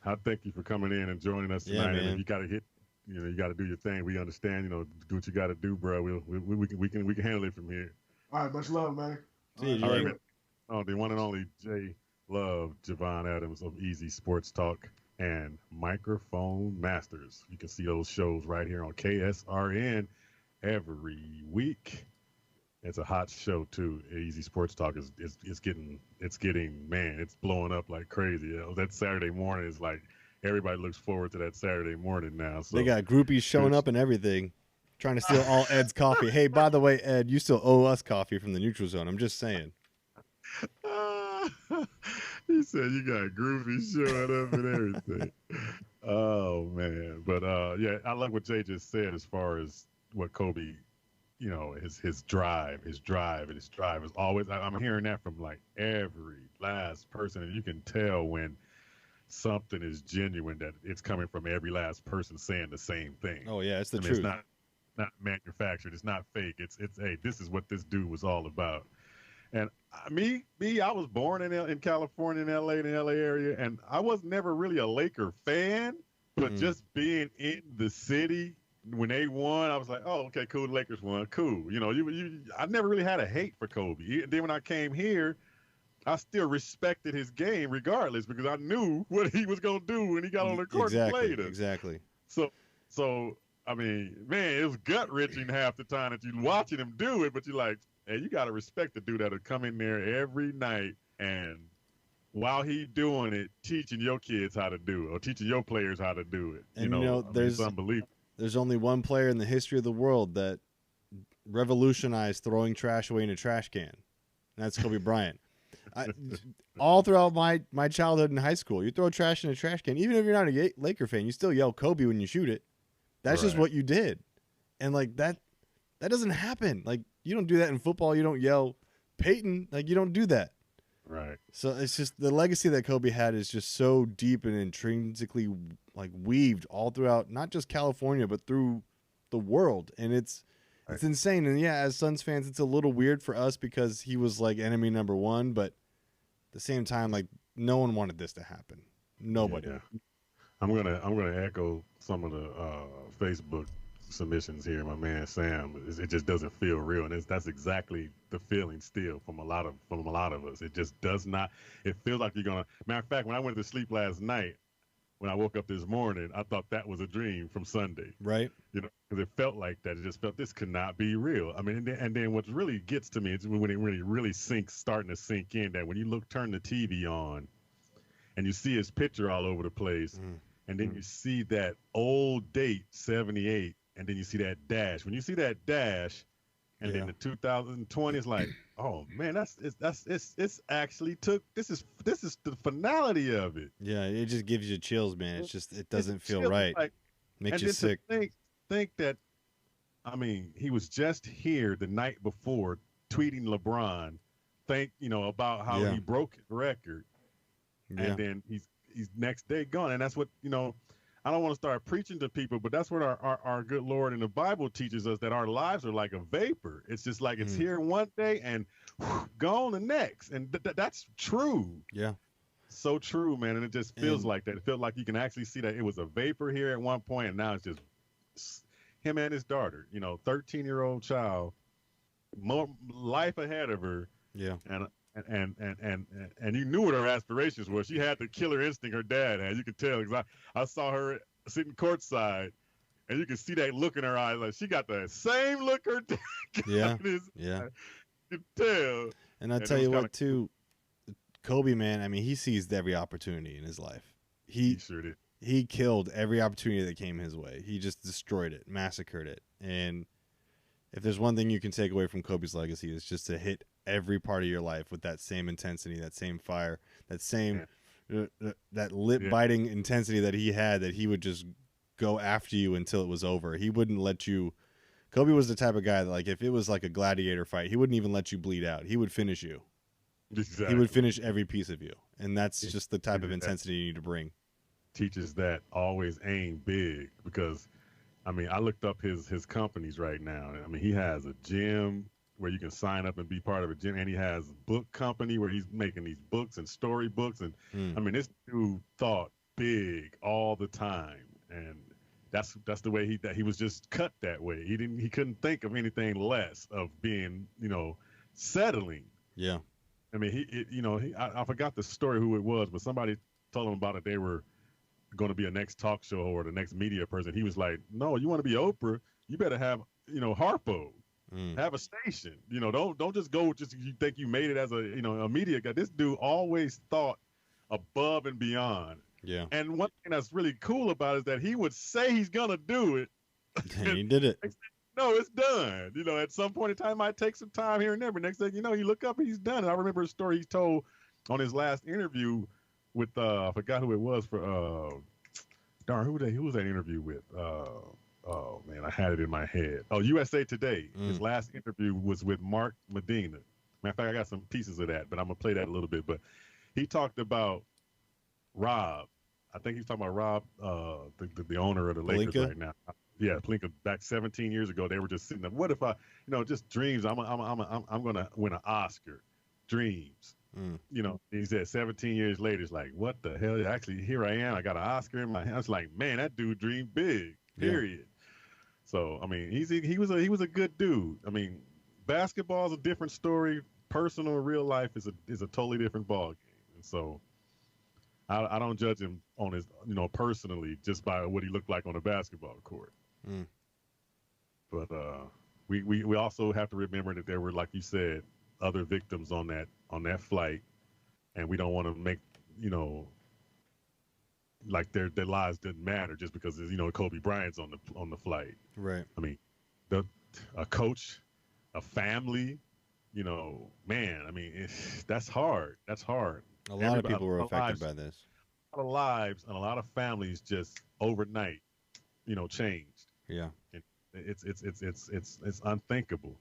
Speaker 4: I thank you for coming in and joining us tonight.
Speaker 5: Man.
Speaker 4: And if you got to hit, you got to do your thing. We understand. Do what you got to do, bro. We can handle it from here.
Speaker 3: All right, much love, man.
Speaker 5: See you,
Speaker 4: all right, man. Oh, the one and only J-Luv, Javon Adams of Easy Sports Talk and Microphone Masters. You can see those shows right here on KSRN every week. It's a hot show too. Easy Sports Talk is getting man, it's blowing up like crazy. That Saturday morning is like everybody looks forward to that Saturday morning now. So
Speaker 5: they got groupies showing up and everything, trying to steal all Ed's coffee. Hey, by the way, Ed, you still owe us coffee from the Neutral Zone. I'm just saying.
Speaker 4: He said you got groupies showing up and everything. Oh man, but I like what Jay just said as far as what Kobe. His drive is always, I'm hearing that from like every last person. And you can tell when something is genuine, that it's coming from every last person saying the same thing.
Speaker 5: Oh yeah. It's the truth.
Speaker 4: It's not manufactured. It's not fake. It's, hey, this is what this dude was all about. And I was born in California, in LA, in the LA area. And I was never really a Laker fan, but just being in the city, when they won, I was like, oh, okay, cool. The Lakers won. Cool. I never really had a hate for Kobe. Then when I came here, I still respected his game regardless, because I knew what he was going to do when he got on the court and played us.
Speaker 5: Exactly.
Speaker 4: So, I mean, man, it was gut-wrenching half the time that you're watching him do it, but you're like, hey, you got to respect the dude that'll come in there every night and while he doing it, teaching your kids how to do it or teaching your players how to do it.
Speaker 5: And
Speaker 4: it's unbelievable.
Speaker 5: There's only one player in the history of the world that revolutionized throwing trash away in a trash can. And that's Kobe Bryant. All throughout my childhood in high school, you throw trash in a trash can, even if you're not a Laker fan, you still yell Kobe when you shoot it. That's just what you did. And like that doesn't happen. Like you don't do that in football. You don't yell Peyton. Like you don't do that.
Speaker 4: Right.
Speaker 5: So it's just the legacy that Kobe had is just so deep and intrinsically like weaved all throughout, not just California, but through the world. And it's insane. And yeah, as Suns fans, it's a little weird for us because he was like enemy number one, but at the same time, like no one wanted this to happen. Nobody.
Speaker 4: Yeah. I'm gonna echo some of the Facebook submissions here. My man Sam, it just doesn't feel real, and that's exactly the feeling still from a lot of us. It just does not. It feels like you're gonna. Matter of fact, when I went to sleep last night, when I woke up this morning, I thought that was a dream from Sunday.
Speaker 5: Right.
Speaker 4: Because it felt like that. It just felt this could not be real. I mean, and then what really gets to me is when it really starting to sink in, that when you turn the TV on, and you see his picture all over the place, and then you see that old date 78. And then you see that dash. When you see that dash, and then the 2020 is like, oh man, it's actually took. This is the finality of it.
Speaker 5: Yeah, it just gives you chills, man. It's just it doesn't feel right.
Speaker 4: Like,
Speaker 5: makes you sick.
Speaker 4: Think that, I mean, he was just here the night before tweeting LeBron, about how he broke his record, and then he's next day gone, and that's what I don't want to start preaching to people, but that's what our good Lord in the Bible teaches us, that our lives are like a vapor. It's just like it's here one day and gone the next. And that's true.
Speaker 5: Yeah.
Speaker 4: So true, man. And it just feels like that. It feels like you can actually see that it was a vapor here at one point, and now it's just him and his daughter, 13-year-old child, more life ahead of her.
Speaker 5: Yeah.
Speaker 4: And you knew what her aspirations were. She had the killer instinct her dad had. You could tell, because I saw her sitting courtside, and you could see that look in her eyes. Like she got the same look her dad got in his eye. You could tell.
Speaker 5: And I'll tell you what, too, Kobe, man, I mean, he seized every opportunity in his life.
Speaker 4: He sure did.
Speaker 5: He killed every opportunity that came his way. He just destroyed it, massacred it. And if there's one thing you can take away from Kobe's legacy, it's just to hit every part of your life with that same intensity, that same fire, that same that lip biting intensity that he had, that he would just go after you until it was over. He wouldn't let you. Kobe was the type of guy that, like, if it was like a gladiator fight, he wouldn't even let you bleed out. He would finish you.
Speaker 4: Exactly.
Speaker 5: He would finish every piece of you. And that's just the type of intensity you need to bring.
Speaker 4: Teaches that always aim big, because I mean, I looked up his companies right now. I mean, he has a gym where you can sign up and be part of a gym, and he has a book company where he's making these books and storybooks. And I mean, this dude thought big all the time, and that's the way he was just cut that way. He couldn't think of anything less of being, settling.
Speaker 5: Yeah.
Speaker 4: I mean, I forgot the story who it was, but somebody told him about it. They were going to be a next talk show or the next media person. He was like, no, you want to be Oprah, you better have, Harpo, have a station, don't just go, just you think you made it as a media guy. This dude always thought above and beyond.
Speaker 5: Yeah.
Speaker 4: And one thing that's really cool about it is that he would say he's going to do it.
Speaker 5: And he did it.
Speaker 4: No, it's done. At some point in time, it might take some time here and there, but next thing you know, you look up and he's done. And I remember a story he told on his last interview with I forgot who it was for who was that interview with? Oh man, I had it in my head. Oh, USA Today. His last interview was with Mark Medina. Matter of fact, I got some pieces of that, but I'm gonna play that a little bit. But he talked about Rob. I think he's talking about Rob, the owner of the Lakers right now. Yeah, Pelinka. Back 17 years ago, they were just sitting there. What if I, just dreams? I'm gonna win an Oscar. Dreams. He said 17 years later, it's like, what the hell? Actually, here I am. I got an Oscar in my hand. It's like, man, that dude dreamed big. Period. Yeah. So I mean, he was a good dude. I mean, basketball is a different story. Personal, real life is a totally different ball game. And so I don't judge him on his, personally just by what he looked like on a basketball court. But we also have to remember that there were, like you said, other victims on that flight, and we don't want to make like their lives didn't matter just because Kobe Bryant's on the flight.
Speaker 5: Right.
Speaker 4: I mean, a coach, a family, man. I mean, that's hard. That's hard.
Speaker 5: A lot of people were affected by this.
Speaker 4: A lot of lives and a lot of families just overnight, changed.
Speaker 5: Yeah.
Speaker 4: It's unthinkable.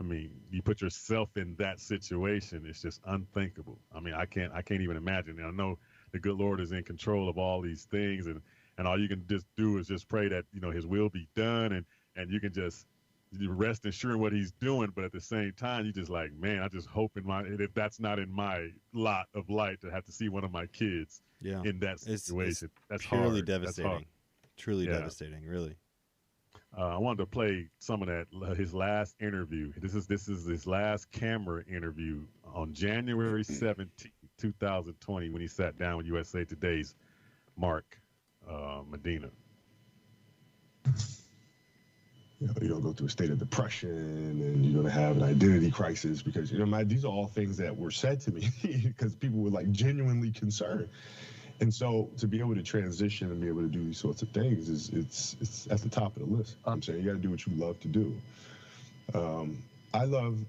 Speaker 4: I mean, you put yourself in that situation, it's just unthinkable. I mean, I can't even imagine. And I know the good Lord is in control of all these things, and all you can just do is just pray that, his will be done, and you can just rest assured what he's doing. But at the same time, you just like, man, I just hope if that's not in my lot of light to have to see one of my kids in that situation. That's
Speaker 5: purely
Speaker 4: hard.
Speaker 5: devastating.
Speaker 4: That's hard.
Speaker 5: Truly devastating, really.
Speaker 4: I wanted to play some of that, his last interview. This is his last camera interview on January 17th, 2020, when he sat down with USA Today's Mark Medina.
Speaker 12: You're going to go through a state of depression, and you're going to have an identity crisis because, these are all things that were said to me because people were like genuinely concerned. And so to be able to transition and be able to do these sorts of things it's at the top of the list. I'm saying you got to do what you love to do. I love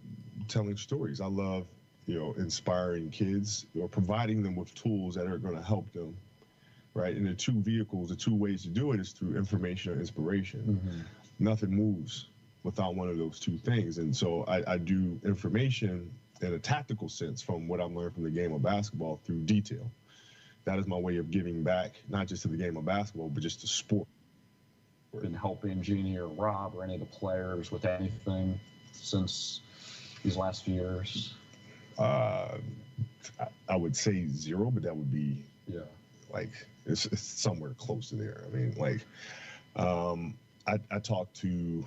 Speaker 12: telling stories. I love, inspiring kids or providing them with tools that are going to help them. Right. And the two ways to do it is through information or inspiration. Mm-hmm. Nothing moves without one of those two things. And so I do information in a tactical sense from what I've learned from the game of basketball through detail. That is my way of giving back, not just to the game of basketball, but just to sport.
Speaker 13: Been helping Jeannie or Rob or any of the players with anything since these last few years?
Speaker 12: I would say zero, but that would be it's somewhere close to there. I mean, I talked to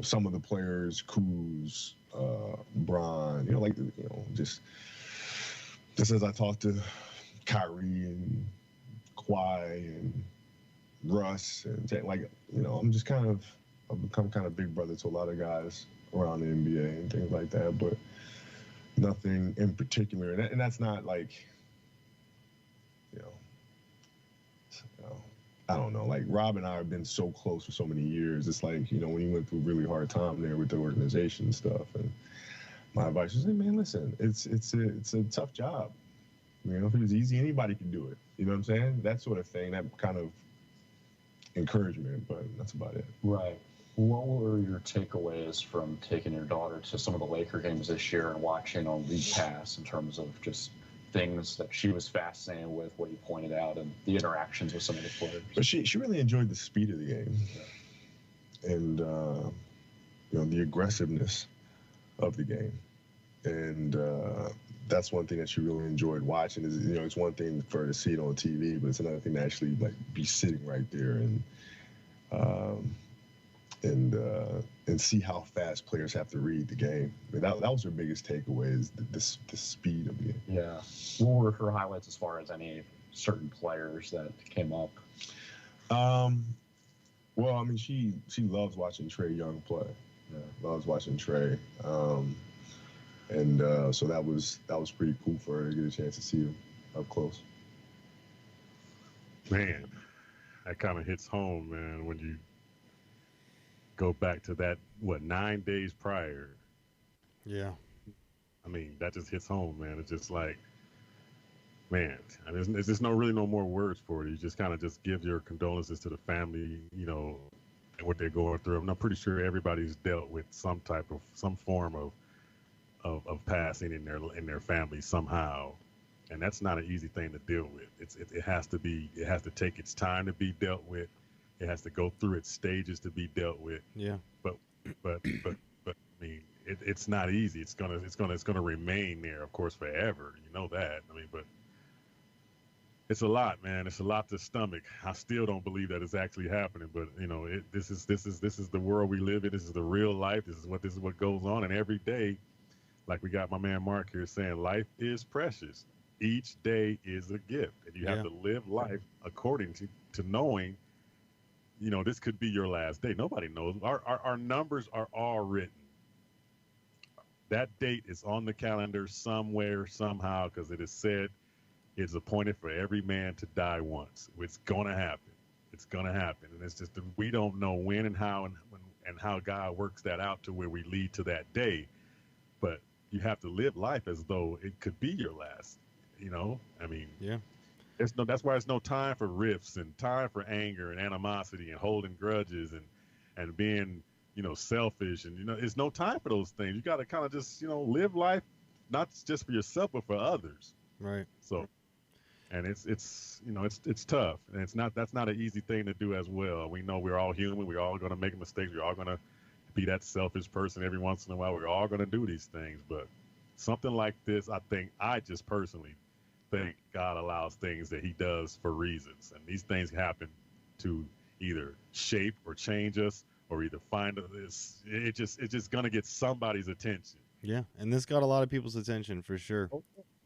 Speaker 12: some of the players, Kuz, Bron, just as I talked to Kyrie and Kawhi and Russ and I'm just I've become kind of big brother to a lot of guys around the NBA and things like that, but nothing in particular. And that's not I don't know. Like Rob and I have been so close for so many years. It's like, when he went through a really hard time there with the organization and stuff. And my advice is, hey, man, listen, it's a tough job. You know, if it was easy, anybody can do it. You know what I'm saying? That sort of thing, that kind of encouragement, but that's about it.
Speaker 13: Right. What were your takeaways from taking your daughter to some of the Laker games this year and watching on League Pass in terms of just things that she was fascinated with, what you pointed out, and the interactions with some of the players?
Speaker 12: But she really enjoyed the speed of the game, and the aggressiveness of the game, and that's one thing that she really enjoyed watching. Is it's one thing for her to see it on TV, but it's another thing to actually be sitting right there and see how fast players have to read the game. I mean, that was her biggest takeaway, is the speed of the game.
Speaker 13: Yeah. What were her highlights as far as any certain players that came up?
Speaker 12: Well, I mean, she loves watching Trae Young play. Yeah, loves watching Trae. So that was pretty cool for her to get a chance to see him up close.
Speaker 4: Man, that kind of hits home, man, when you go back to that, 9 days prior.
Speaker 5: Yeah.
Speaker 4: I mean, that just hits home, man. It's just like, man, there's just really no more words for it. You just kind of just give your condolences to the family, and what they're going through. I'm pretty sure everybody's dealt with some form of passing in their family somehow, and that's not an easy thing to deal with. It has to take its time to be dealt with. It has to go through its stages to be dealt with.
Speaker 5: Yeah.
Speaker 4: But I mean, it's not easy. It's gonna remain there, of course, forever. You know that. I mean, but it's a lot, man. It's a lot to stomach. I still don't believe that it's actually happening, but this is the world we live in. This is the real life. This is what goes on, and every day, like we got my man Mark here saying, life is precious. Each day is a gift, and you have to live life according to knowing, this could be your last day. Nobody knows. Our numbers are all written. That date is on the calendar somewhere, somehow, because it is said it's appointed for every man to die once. It's going to happen. It's going to happen. And it's just that we don't know when and how and how God works that out to where we lead to that day. But you have to live life as though it could be your last. I mean,
Speaker 5: yeah.
Speaker 4: That's why there's no time for rifts and time for anger and animosity and holding grudges and being, selfish. And, there's no time for those things. You got to kind of just, live life, not just for yourself, but for others.
Speaker 5: Right.
Speaker 4: So, and it's tough. And that's not an easy thing to do as well. We know we're all human. We're all going to make mistakes. We're all going to be that selfish person every once in a while. We're all going to do these things. But something like this, I just personally think God allows things that he does for reasons. And these things happen to either shape or change us or either find this. It's just going to get somebody's attention.
Speaker 5: Yeah. And this got a lot of people's attention for sure.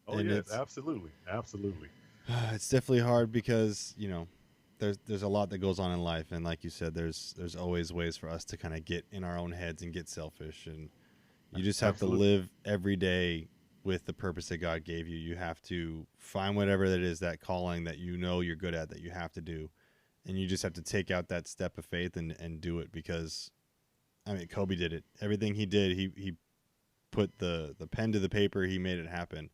Speaker 4: Oh yes, absolutely. Absolutely.
Speaker 5: It's definitely hard because, there's a lot that goes on in life. And like you said, there's always ways for us to kind of get in our own heads and get selfish. And you just have to live every day with the purpose that God gave you. You have to find whatever that is, that calling that you're good at, that you have to do. And you just have to take out that step of faith and do it, because, I mean, Kobe did it. Everything he did, he put the pen to the paper. He made it happen.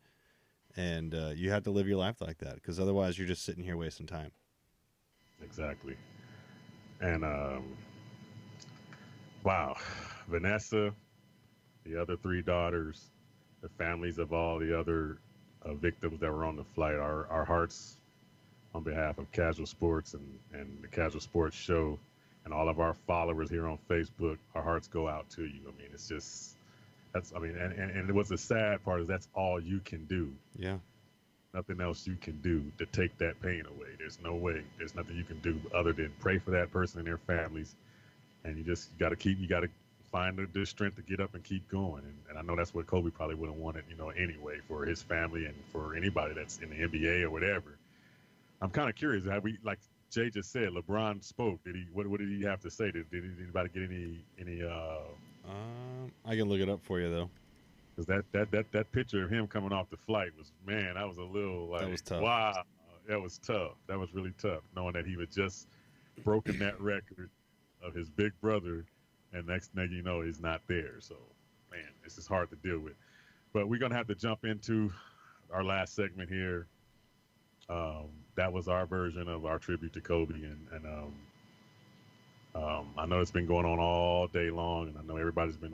Speaker 5: And you have to live your life like that, because otherwise you're just sitting here wasting time.
Speaker 4: Exactly. And, wow, Vanessa, the other 3 daughters, the families of all the other victims that were on the flight, our hearts on behalf of Casual Sports and the Casual Sports Show and all of our followers here on Facebook, our hearts go out to you. I mean, it's just, and what's the sad part is that's all you can do.
Speaker 5: Yeah.
Speaker 4: Nothing else you can do to take that pain away. There's no way. There's nothing you can do other than pray for that person and their families. And you got to find the strength to get up and keep going. And I know that's what Kobe probably would have wanted, anyway, for his family and for anybody that's in the NBA or whatever. I'm kind of curious. Like Jay just said, LeBron spoke. What did he have to say? Did anybody get any?
Speaker 5: I can look it up for you though.
Speaker 4: Because that picture of him coming off the flight was, man, that was a little like,
Speaker 5: that was tough.
Speaker 4: Wow, that was tough. That was really tough, knowing that he was just broken that record of his big brother, and next thing you know, he's not there. So, man, this is hard to deal with. But we're gonna have to jump into our last segment here. That was our version of our tribute to Kobe, and I know it's been going on all day long, and I know everybody's been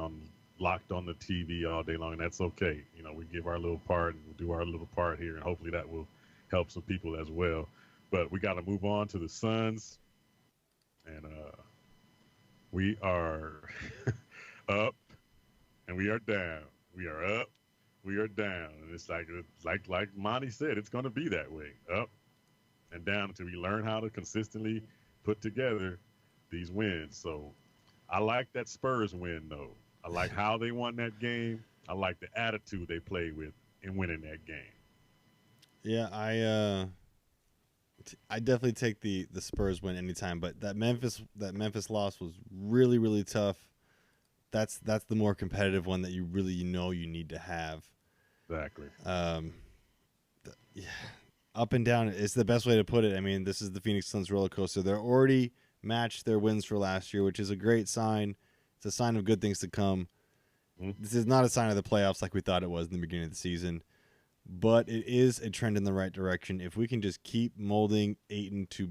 Speaker 4: locked on the TV all day long, and that's okay. You know, we give our little part and we do our little part here, and hopefully that will help some people as well. But we got to move on to the Suns, and we are up and we are down. We are up, we are down, and it's like Monty said, it's going to be that way, up and down until we learn how to consistently put together these wins. So I like that Spurs win, though. I like how they won that game. I like the attitude they played with in winning that game.
Speaker 5: Yeah, I definitely take the Spurs win anytime, but that Memphis loss was really, really tough. That's the more competitive one that you really you need to have.
Speaker 4: Exactly.
Speaker 5: Yeah, up and down is the best way to put it. I mean, this is the Phoenix Suns roller coaster. They're already matched their wins for last year, which is a great sign. It's a sign of good things to come. Mm-hmm. This is not a sign of the playoffs like we thought it was in the beginning of the season, but it is a trend in the right direction. If we can just keep molding Ayton to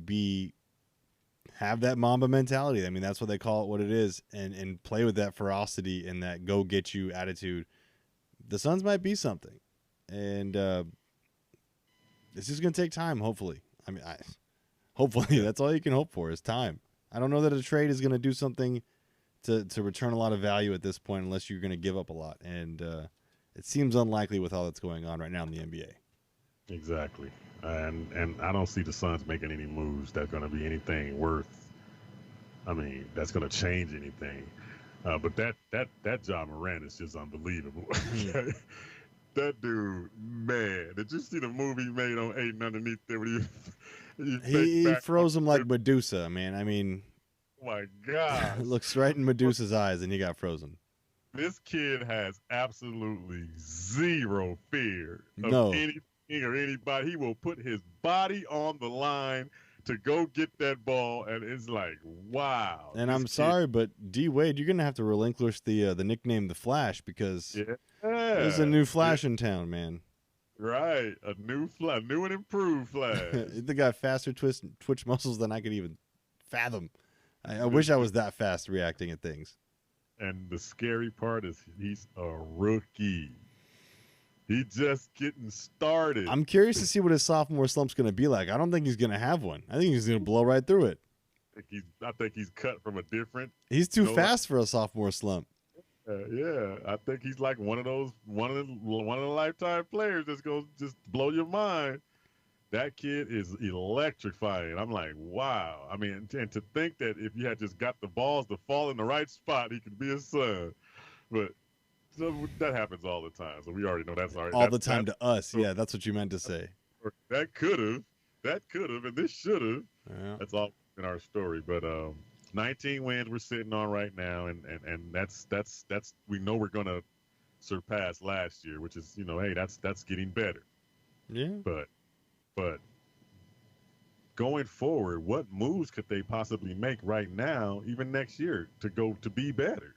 Speaker 5: have that Mamba mentality, I mean, that's what they call it, what it is, and play with that ferocity and that go-get-you attitude, the Suns might be something. And it's just going to take time, hopefully. I mean, hopefully that's all you can hope for is time. I don't know that a trade is going to do something to return a lot of value at this point unless you're going to give up a lot. And it seems unlikely with all that's going on right now in the NBA.
Speaker 4: Exactly. And I don't see the Suns making any moves that's going to be anything worth, that's going to change anything. But that Ja Morant is just unbelievable. That dude, man. Did you see the movie he made on Aiden underneath there?
Speaker 5: He froze him like Medusa, man. I mean,
Speaker 4: oh my God.
Speaker 5: Looks right in Medusa's eyes, and he got frozen.
Speaker 4: This kid has absolutely zero fear of anything or anybody. He will put his body on the line to go get that ball, and it's like, wow.
Speaker 5: And I'm sorry, but D Wade, you're gonna have to relinquish the nickname the Flash because there's a new Flash in town, man.
Speaker 4: Right, a new and improved Flash.
Speaker 5: The guy faster twitch muscles than I could even fathom. I wish I was that fast reacting at things.
Speaker 4: And the scary part is he's a rookie. He's just getting started.
Speaker 5: I'm curious to see what his sophomore slump's going to be like. I don't think he's going to have one. I think he's going to blow right through it.
Speaker 4: I think he's cut from a different.
Speaker 5: He's too fast for a sophomore slump.
Speaker 4: Yeah, I think he's like one of the lifetime players that's going to just blow your mind. That kid is electrifying. I'm like, wow. I mean, and to think that if you had just got the balls to fall in the right spot, he could be a Sun. But so that happens all the time. So we already know that's all right.
Speaker 5: All the time to us. Yeah, that's what you meant to say.
Speaker 4: That could have, and this should have. Yeah. That's all in our story. But 19 wins we're sitting on right now, and that's we know we're gonna surpass last year, which is hey, that's getting better.
Speaker 5: Yeah.
Speaker 4: But going forward, what moves could they possibly make right now, even next year, to be better?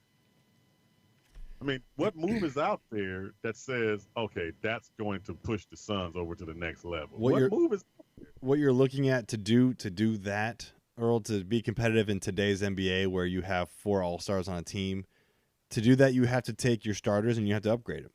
Speaker 4: I mean, what move is out there that says, okay, that's going to push the Suns over to the next level? What move is out there?
Speaker 5: What you're looking at to do that, Earl, to be competitive in today's NBA where you have 4 all-stars on a team, to do that you have to take your starters and you have to upgrade them.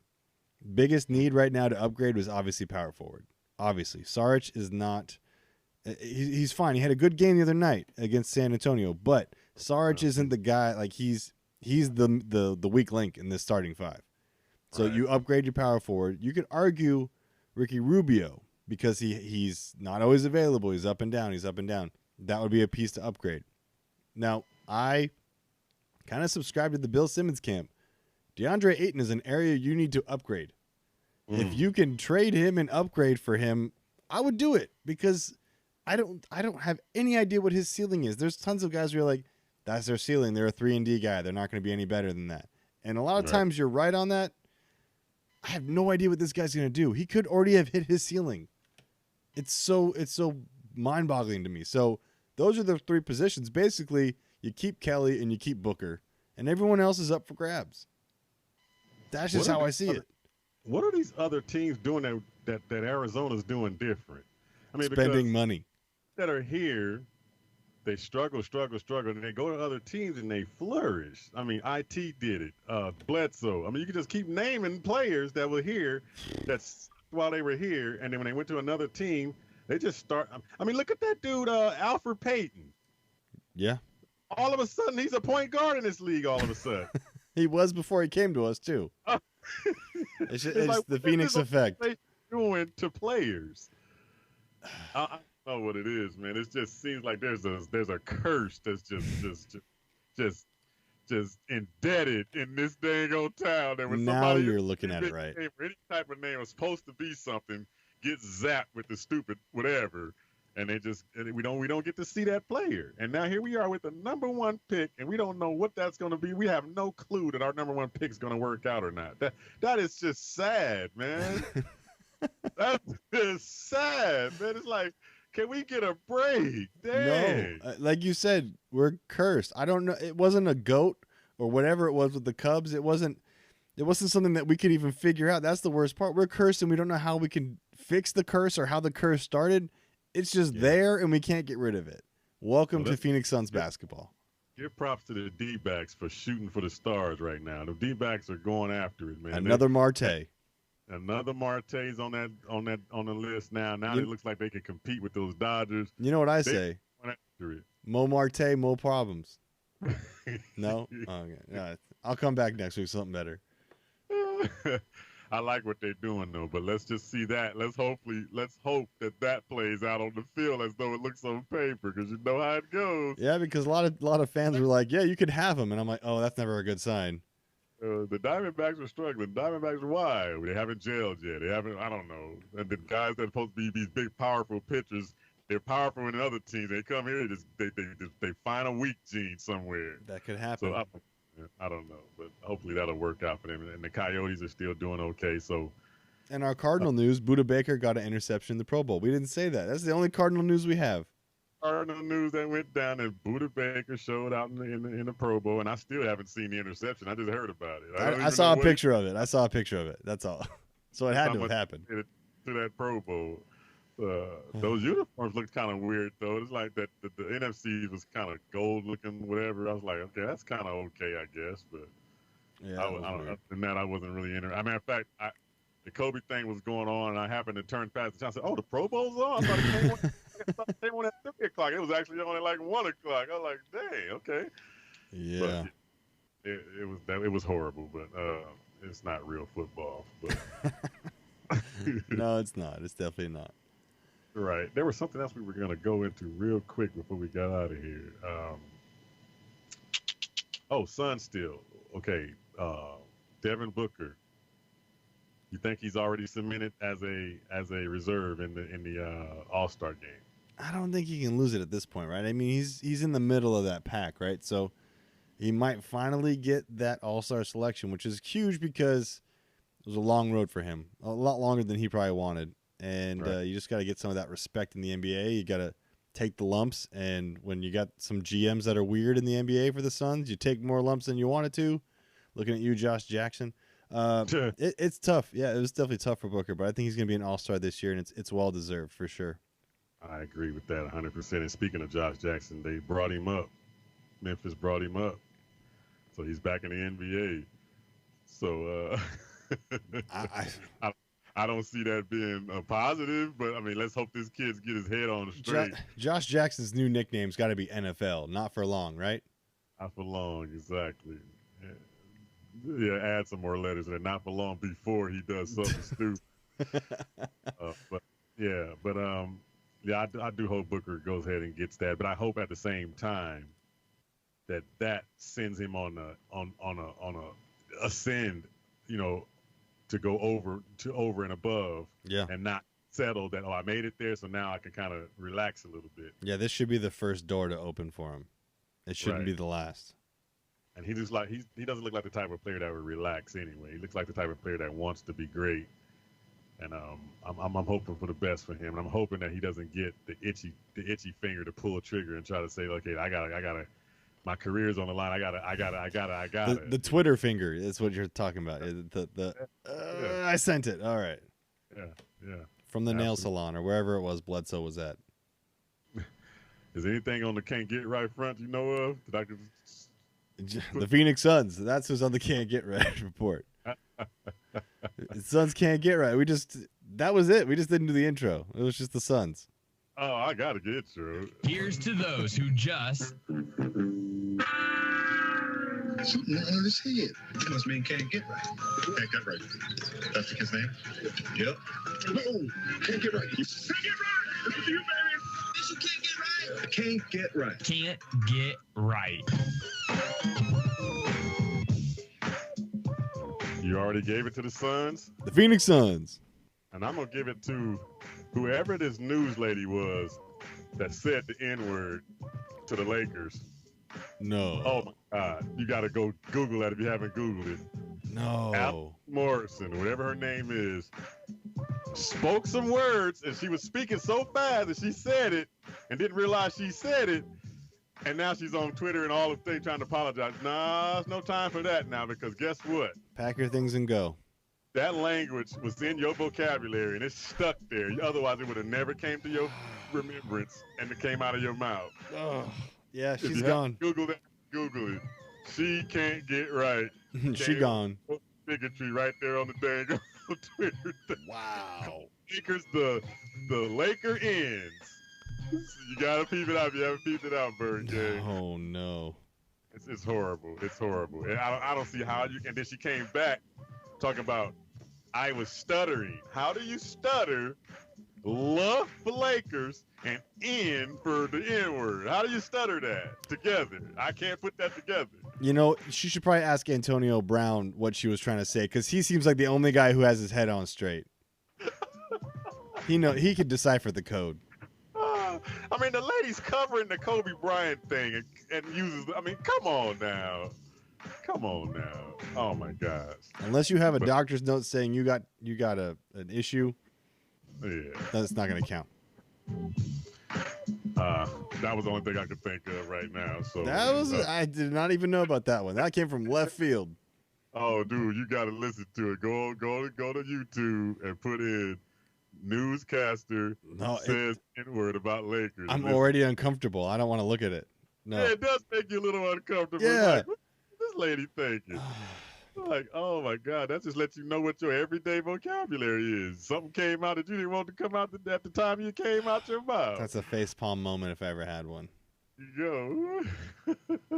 Speaker 5: Biggest need right now to upgrade was obviously power forward. Obviously. Saric is not – he's fine. He had a good game the other night against San Antonio, but Saric isn't the guy – like he's the weak link in this starting 5. So you upgrade your power forward. You could argue Ricky Rubio because he's not always available. He's up and down. That would be a piece to upgrade. Now, I kind of subscribe to the Bill Simmons camp. DeAndre Ayton is an area you need to upgrade. If you can trade him and upgrade for him, I would do it because I don't have any idea what his ceiling is. There's tons of guys who are like, that's their ceiling. They're a 3-and-D guy. They're not going to be any better than that. And a lot of times you're right on that. I have no idea what this guy's going to do. He could already have hit his ceiling. It's so mind-boggling to me. So those are the 3 positions. Basically, you keep Kelly and you keep Booker, and everyone else is up for grabs. That's just how I see it.
Speaker 4: what are these other teams doing that Arizona's doing different? I mean,
Speaker 5: spending
Speaker 4: because
Speaker 5: money
Speaker 4: that are here, they struggle, and they go to other teams and they flourish. I mean, IT did it. Bledsoe. I mean, you can just keep naming players that were here that's while they were here, and then when they went to another team, they just start. I mean, look at that dude, Alfred Payton.
Speaker 5: Yeah.
Speaker 4: All of a sudden, he's a point guard in this league. All of a sudden,
Speaker 5: he was before he came to us too. It's like, the Phoenix effect.
Speaker 4: They doing to players. I don't know what it is, man. It just seems like there's a curse that's just indebted in this dang old town. That when
Speaker 5: now
Speaker 4: somebody
Speaker 5: you're looking at it right.
Speaker 4: Any type of name was supposed to be something, gets zapped with the stupid whatever, and we don't get to see that player. And now here we are with the number 1 pick, and we don't know what that's going to be. We have no clue that our number 1 pick is going to work out or not. That is just sad, man. That's just sad, man. It's like, can we get a break? Dang.
Speaker 5: No, like you said, we're cursed. I don't know. It wasn't a GOAT or whatever it was with the Cubs. It wasn't something that we could even figure out. That's the worst part. We're cursed, and we don't know how we can fix the curse or how the curse started. It's just there, and we can't get rid of it. Welcome to Phoenix Suns basketball.
Speaker 4: Give props to the D-backs for shooting for the stars right now. The D-backs are going after it, man.
Speaker 5: Another Marte.
Speaker 4: Another Marte's on the list now. Now it looks like they can compete with those Dodgers.
Speaker 5: You know what I say?
Speaker 4: After it.
Speaker 5: Mo Marte, mo problems. No? Okay. Yeah, I'll come back next week with something better.
Speaker 4: I like what they're doing though, but let's just see that. Let's hope that plays out on the field as though it looks on paper, because you know how it goes.
Speaker 5: Yeah, because a lot of fans were like, "Yeah, you could have him," and I'm like, "Oh, that's never a good sign."
Speaker 4: The Diamondbacks are struggling. Diamondbacks, why? They haven't gelled yet. They haven't. I don't know. And the guys that are supposed to be these big, powerful pitchers, they're powerful in other teams. They come here, they find a weak gene somewhere.
Speaker 5: That could happen.
Speaker 4: So I don't know, but hopefully that'll work out for them. And the Coyotes are still doing okay. So,
Speaker 5: and our Cardinal news: Budda Baker got an interception in the Pro Bowl. We didn't say that. That's the only Cardinal news we have.
Speaker 4: Cardinal news that went down, and Budda Baker showed out in the Pro Bowl, and I still haven't seen the interception. I just heard about it.
Speaker 5: I saw a picture of it. That's all. So it had to have happened.
Speaker 4: To that Pro Bowl. Those uniforms looked kind of weird, though. It's like that the NFC was kind of gold looking, whatever. I was like, okay, that's kind of okay, I guess. But
Speaker 5: yeah,
Speaker 4: other than that, I wasn't really interested. I mean, in fact, the Kobe thing was going on, and I happened to turn past the time. I said, "Oh, the Pro Bowl's on." I thought it came on at 3 o'clock. It was actually on at like 1 o'clock. I was like, "Dang, okay."
Speaker 5: Yeah.
Speaker 4: But it was horrible, but it's not real football. But
Speaker 5: no, it's not. It's definitely not.
Speaker 4: Right. There was something else we were going to go into real quick before we got out of here. Sun still. Okay. Devin Booker. You think he's already cemented as a reserve in the All-Star game?
Speaker 5: I don't think he can lose it at this point, right? I mean, he's in the middle of that pack, right? So he might finally get that All-Star selection, which is huge because it was a long road for him, a lot longer than he probably wanted. And
Speaker 4: right.
Speaker 5: You just got to get some of that respect in the NBA. You got to take the lumps. And when you got some GMs that are weird in the NBA for the Suns, you take more lumps than you wanted to. Looking at you, Josh Jackson. It's tough. Yeah, it was definitely tough for Booker, but I think he's going to be an all-star this year, and it's well-deserved for sure.
Speaker 4: I agree with that 100%. And speaking of Josh Jackson, they brought him up. Memphis brought him up. So he's back in the NBA. So I don't see that being a positive, but I mean, let's hope this kid's get his head on straight.
Speaker 5: Josh Jackson's new nickname's got to be NFL, not for long, right?
Speaker 4: Not for long, exactly. Yeah, add some more letters there. Not for long before he does something stupid. I do hope Booker goes ahead and gets that, but I hope at the same time that sends him on a ascend, to go over and above, and not settle that, I made it there, so now I can kind of relax a little bit.
Speaker 5: Yeah, this should be the first door to open for him. It shouldn't be the last.
Speaker 4: And he just he doesn't look like the type of player that would relax anyway. He looks like the type of player that wants to be great. And I'm hoping for the best for him. And I'm hoping that he doesn't get the itchy finger to pull a trigger and try to say, okay, I gotta My career's on the line. I gotta.
Speaker 5: The Twitter finger is what you're talking about. I sent it. All right.
Speaker 4: Yeah.
Speaker 5: From the nail salon or wherever it was Bledsoe was at.
Speaker 4: Is anything on the can't get right front you know of that I could?
Speaker 5: The Phoenix Suns. That's who's on the can't get right report. The Suns can't get right. That was it. We just didn't do the intro. It was just the Suns.
Speaker 4: Oh, I gotta get through.
Speaker 1: Here's to those who just
Speaker 14: something on his head. That must mean can't get right. Can't get right. That's the kid's name? Yep. No, can't get right. Can't get right. This is you, baby. This you can't get right. Can't get right.
Speaker 1: Can't get right.
Speaker 4: You already gave it to the Suns?
Speaker 5: The Phoenix Suns.
Speaker 4: And I'm going to give it to whoever this news lady was that said the N-word to the Lakers.
Speaker 5: No.
Speaker 4: Oh, my God. You got to go Google that if you haven't Googled it.
Speaker 5: No.
Speaker 4: Al Morrison, whatever her name is, spoke some words, and she was speaking so fast that she said it and didn't realize she said it. And now she's on Twitter and all the things trying to apologize. Nah, there's no time for that now because guess what?
Speaker 5: Pack your things and go.
Speaker 4: That language was in your vocabulary and it's stuck there. Otherwise, it would have never came to your remembrance and it came out of your mouth.
Speaker 5: Oh, yeah, she's
Speaker 4: if you
Speaker 5: gone.
Speaker 4: Google that. Google it. She can't get right.
Speaker 5: She gone.
Speaker 4: Bigotry right there on the dang Twitter.
Speaker 5: Wow.
Speaker 4: Lakers, the Laker ends. You gotta peep it out if you haven't peeped it out, Bird Gang.
Speaker 5: Oh no.
Speaker 4: It's horrible. It's horrible. And I don't see how you. And then she came back talking about I was stuttering. How do you stutter? Love for Lakers and N for the N-word. How do you stutter that together? I can't put that together.
Speaker 5: You know, she should probably ask Antonio Brown what she was trying to say because he seems like the only guy who has his head on straight. He could decipher the code.
Speaker 4: I mean, the lady's covering the Kobe Bryant thing and uses. I mean, come on now. Oh my gosh.
Speaker 5: Unless you have a doctor's note saying you got an issue,
Speaker 4: yeah,
Speaker 5: that's not going to count.
Speaker 4: That was the only thing I could think of right now. So
Speaker 5: I did not even know about that one. That came from left field.
Speaker 4: Oh, dude, you got to listen to it. Go to YouTube and put in newscaster says N-word about Lakers.
Speaker 5: I'm already uncomfortable. I don't want to look at it. No.
Speaker 4: Yeah, it does make you a little uncomfortable.
Speaker 5: Yeah.
Speaker 4: Like, what's this lady thinking? Like, oh my God, that just lets you know what your everyday vocabulary is. Something came out that you didn't want to come out at the time you came out your mouth.
Speaker 5: That's a facepalm moment if I ever had one.
Speaker 4: You go.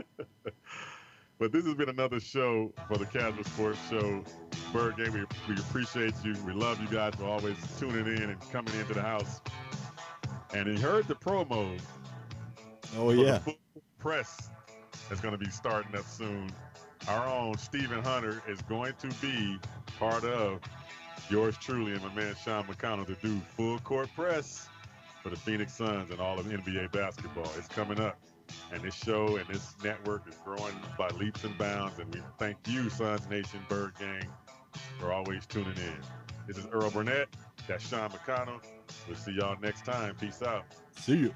Speaker 4: But this has been another show for the Casual Sports Show. Bird Gang, we appreciate you. We love you guys for always tuning in and coming into the house. And you heard the promo.
Speaker 5: Oh, yeah.
Speaker 4: The press is going to be starting up soon. Our own Stephen Hunter is going to be part of yours truly and my man Sean McConnell to do full court press for the Phoenix Suns and all of NBA basketball. It's coming up. And this show and this network is growing by leaps and bounds. And we thank you, Suns Nation, Bird Gang, for always tuning in. This is Earl Burnett. That's Sean McConnell. We'll see y'all next time. Peace out.
Speaker 5: See you.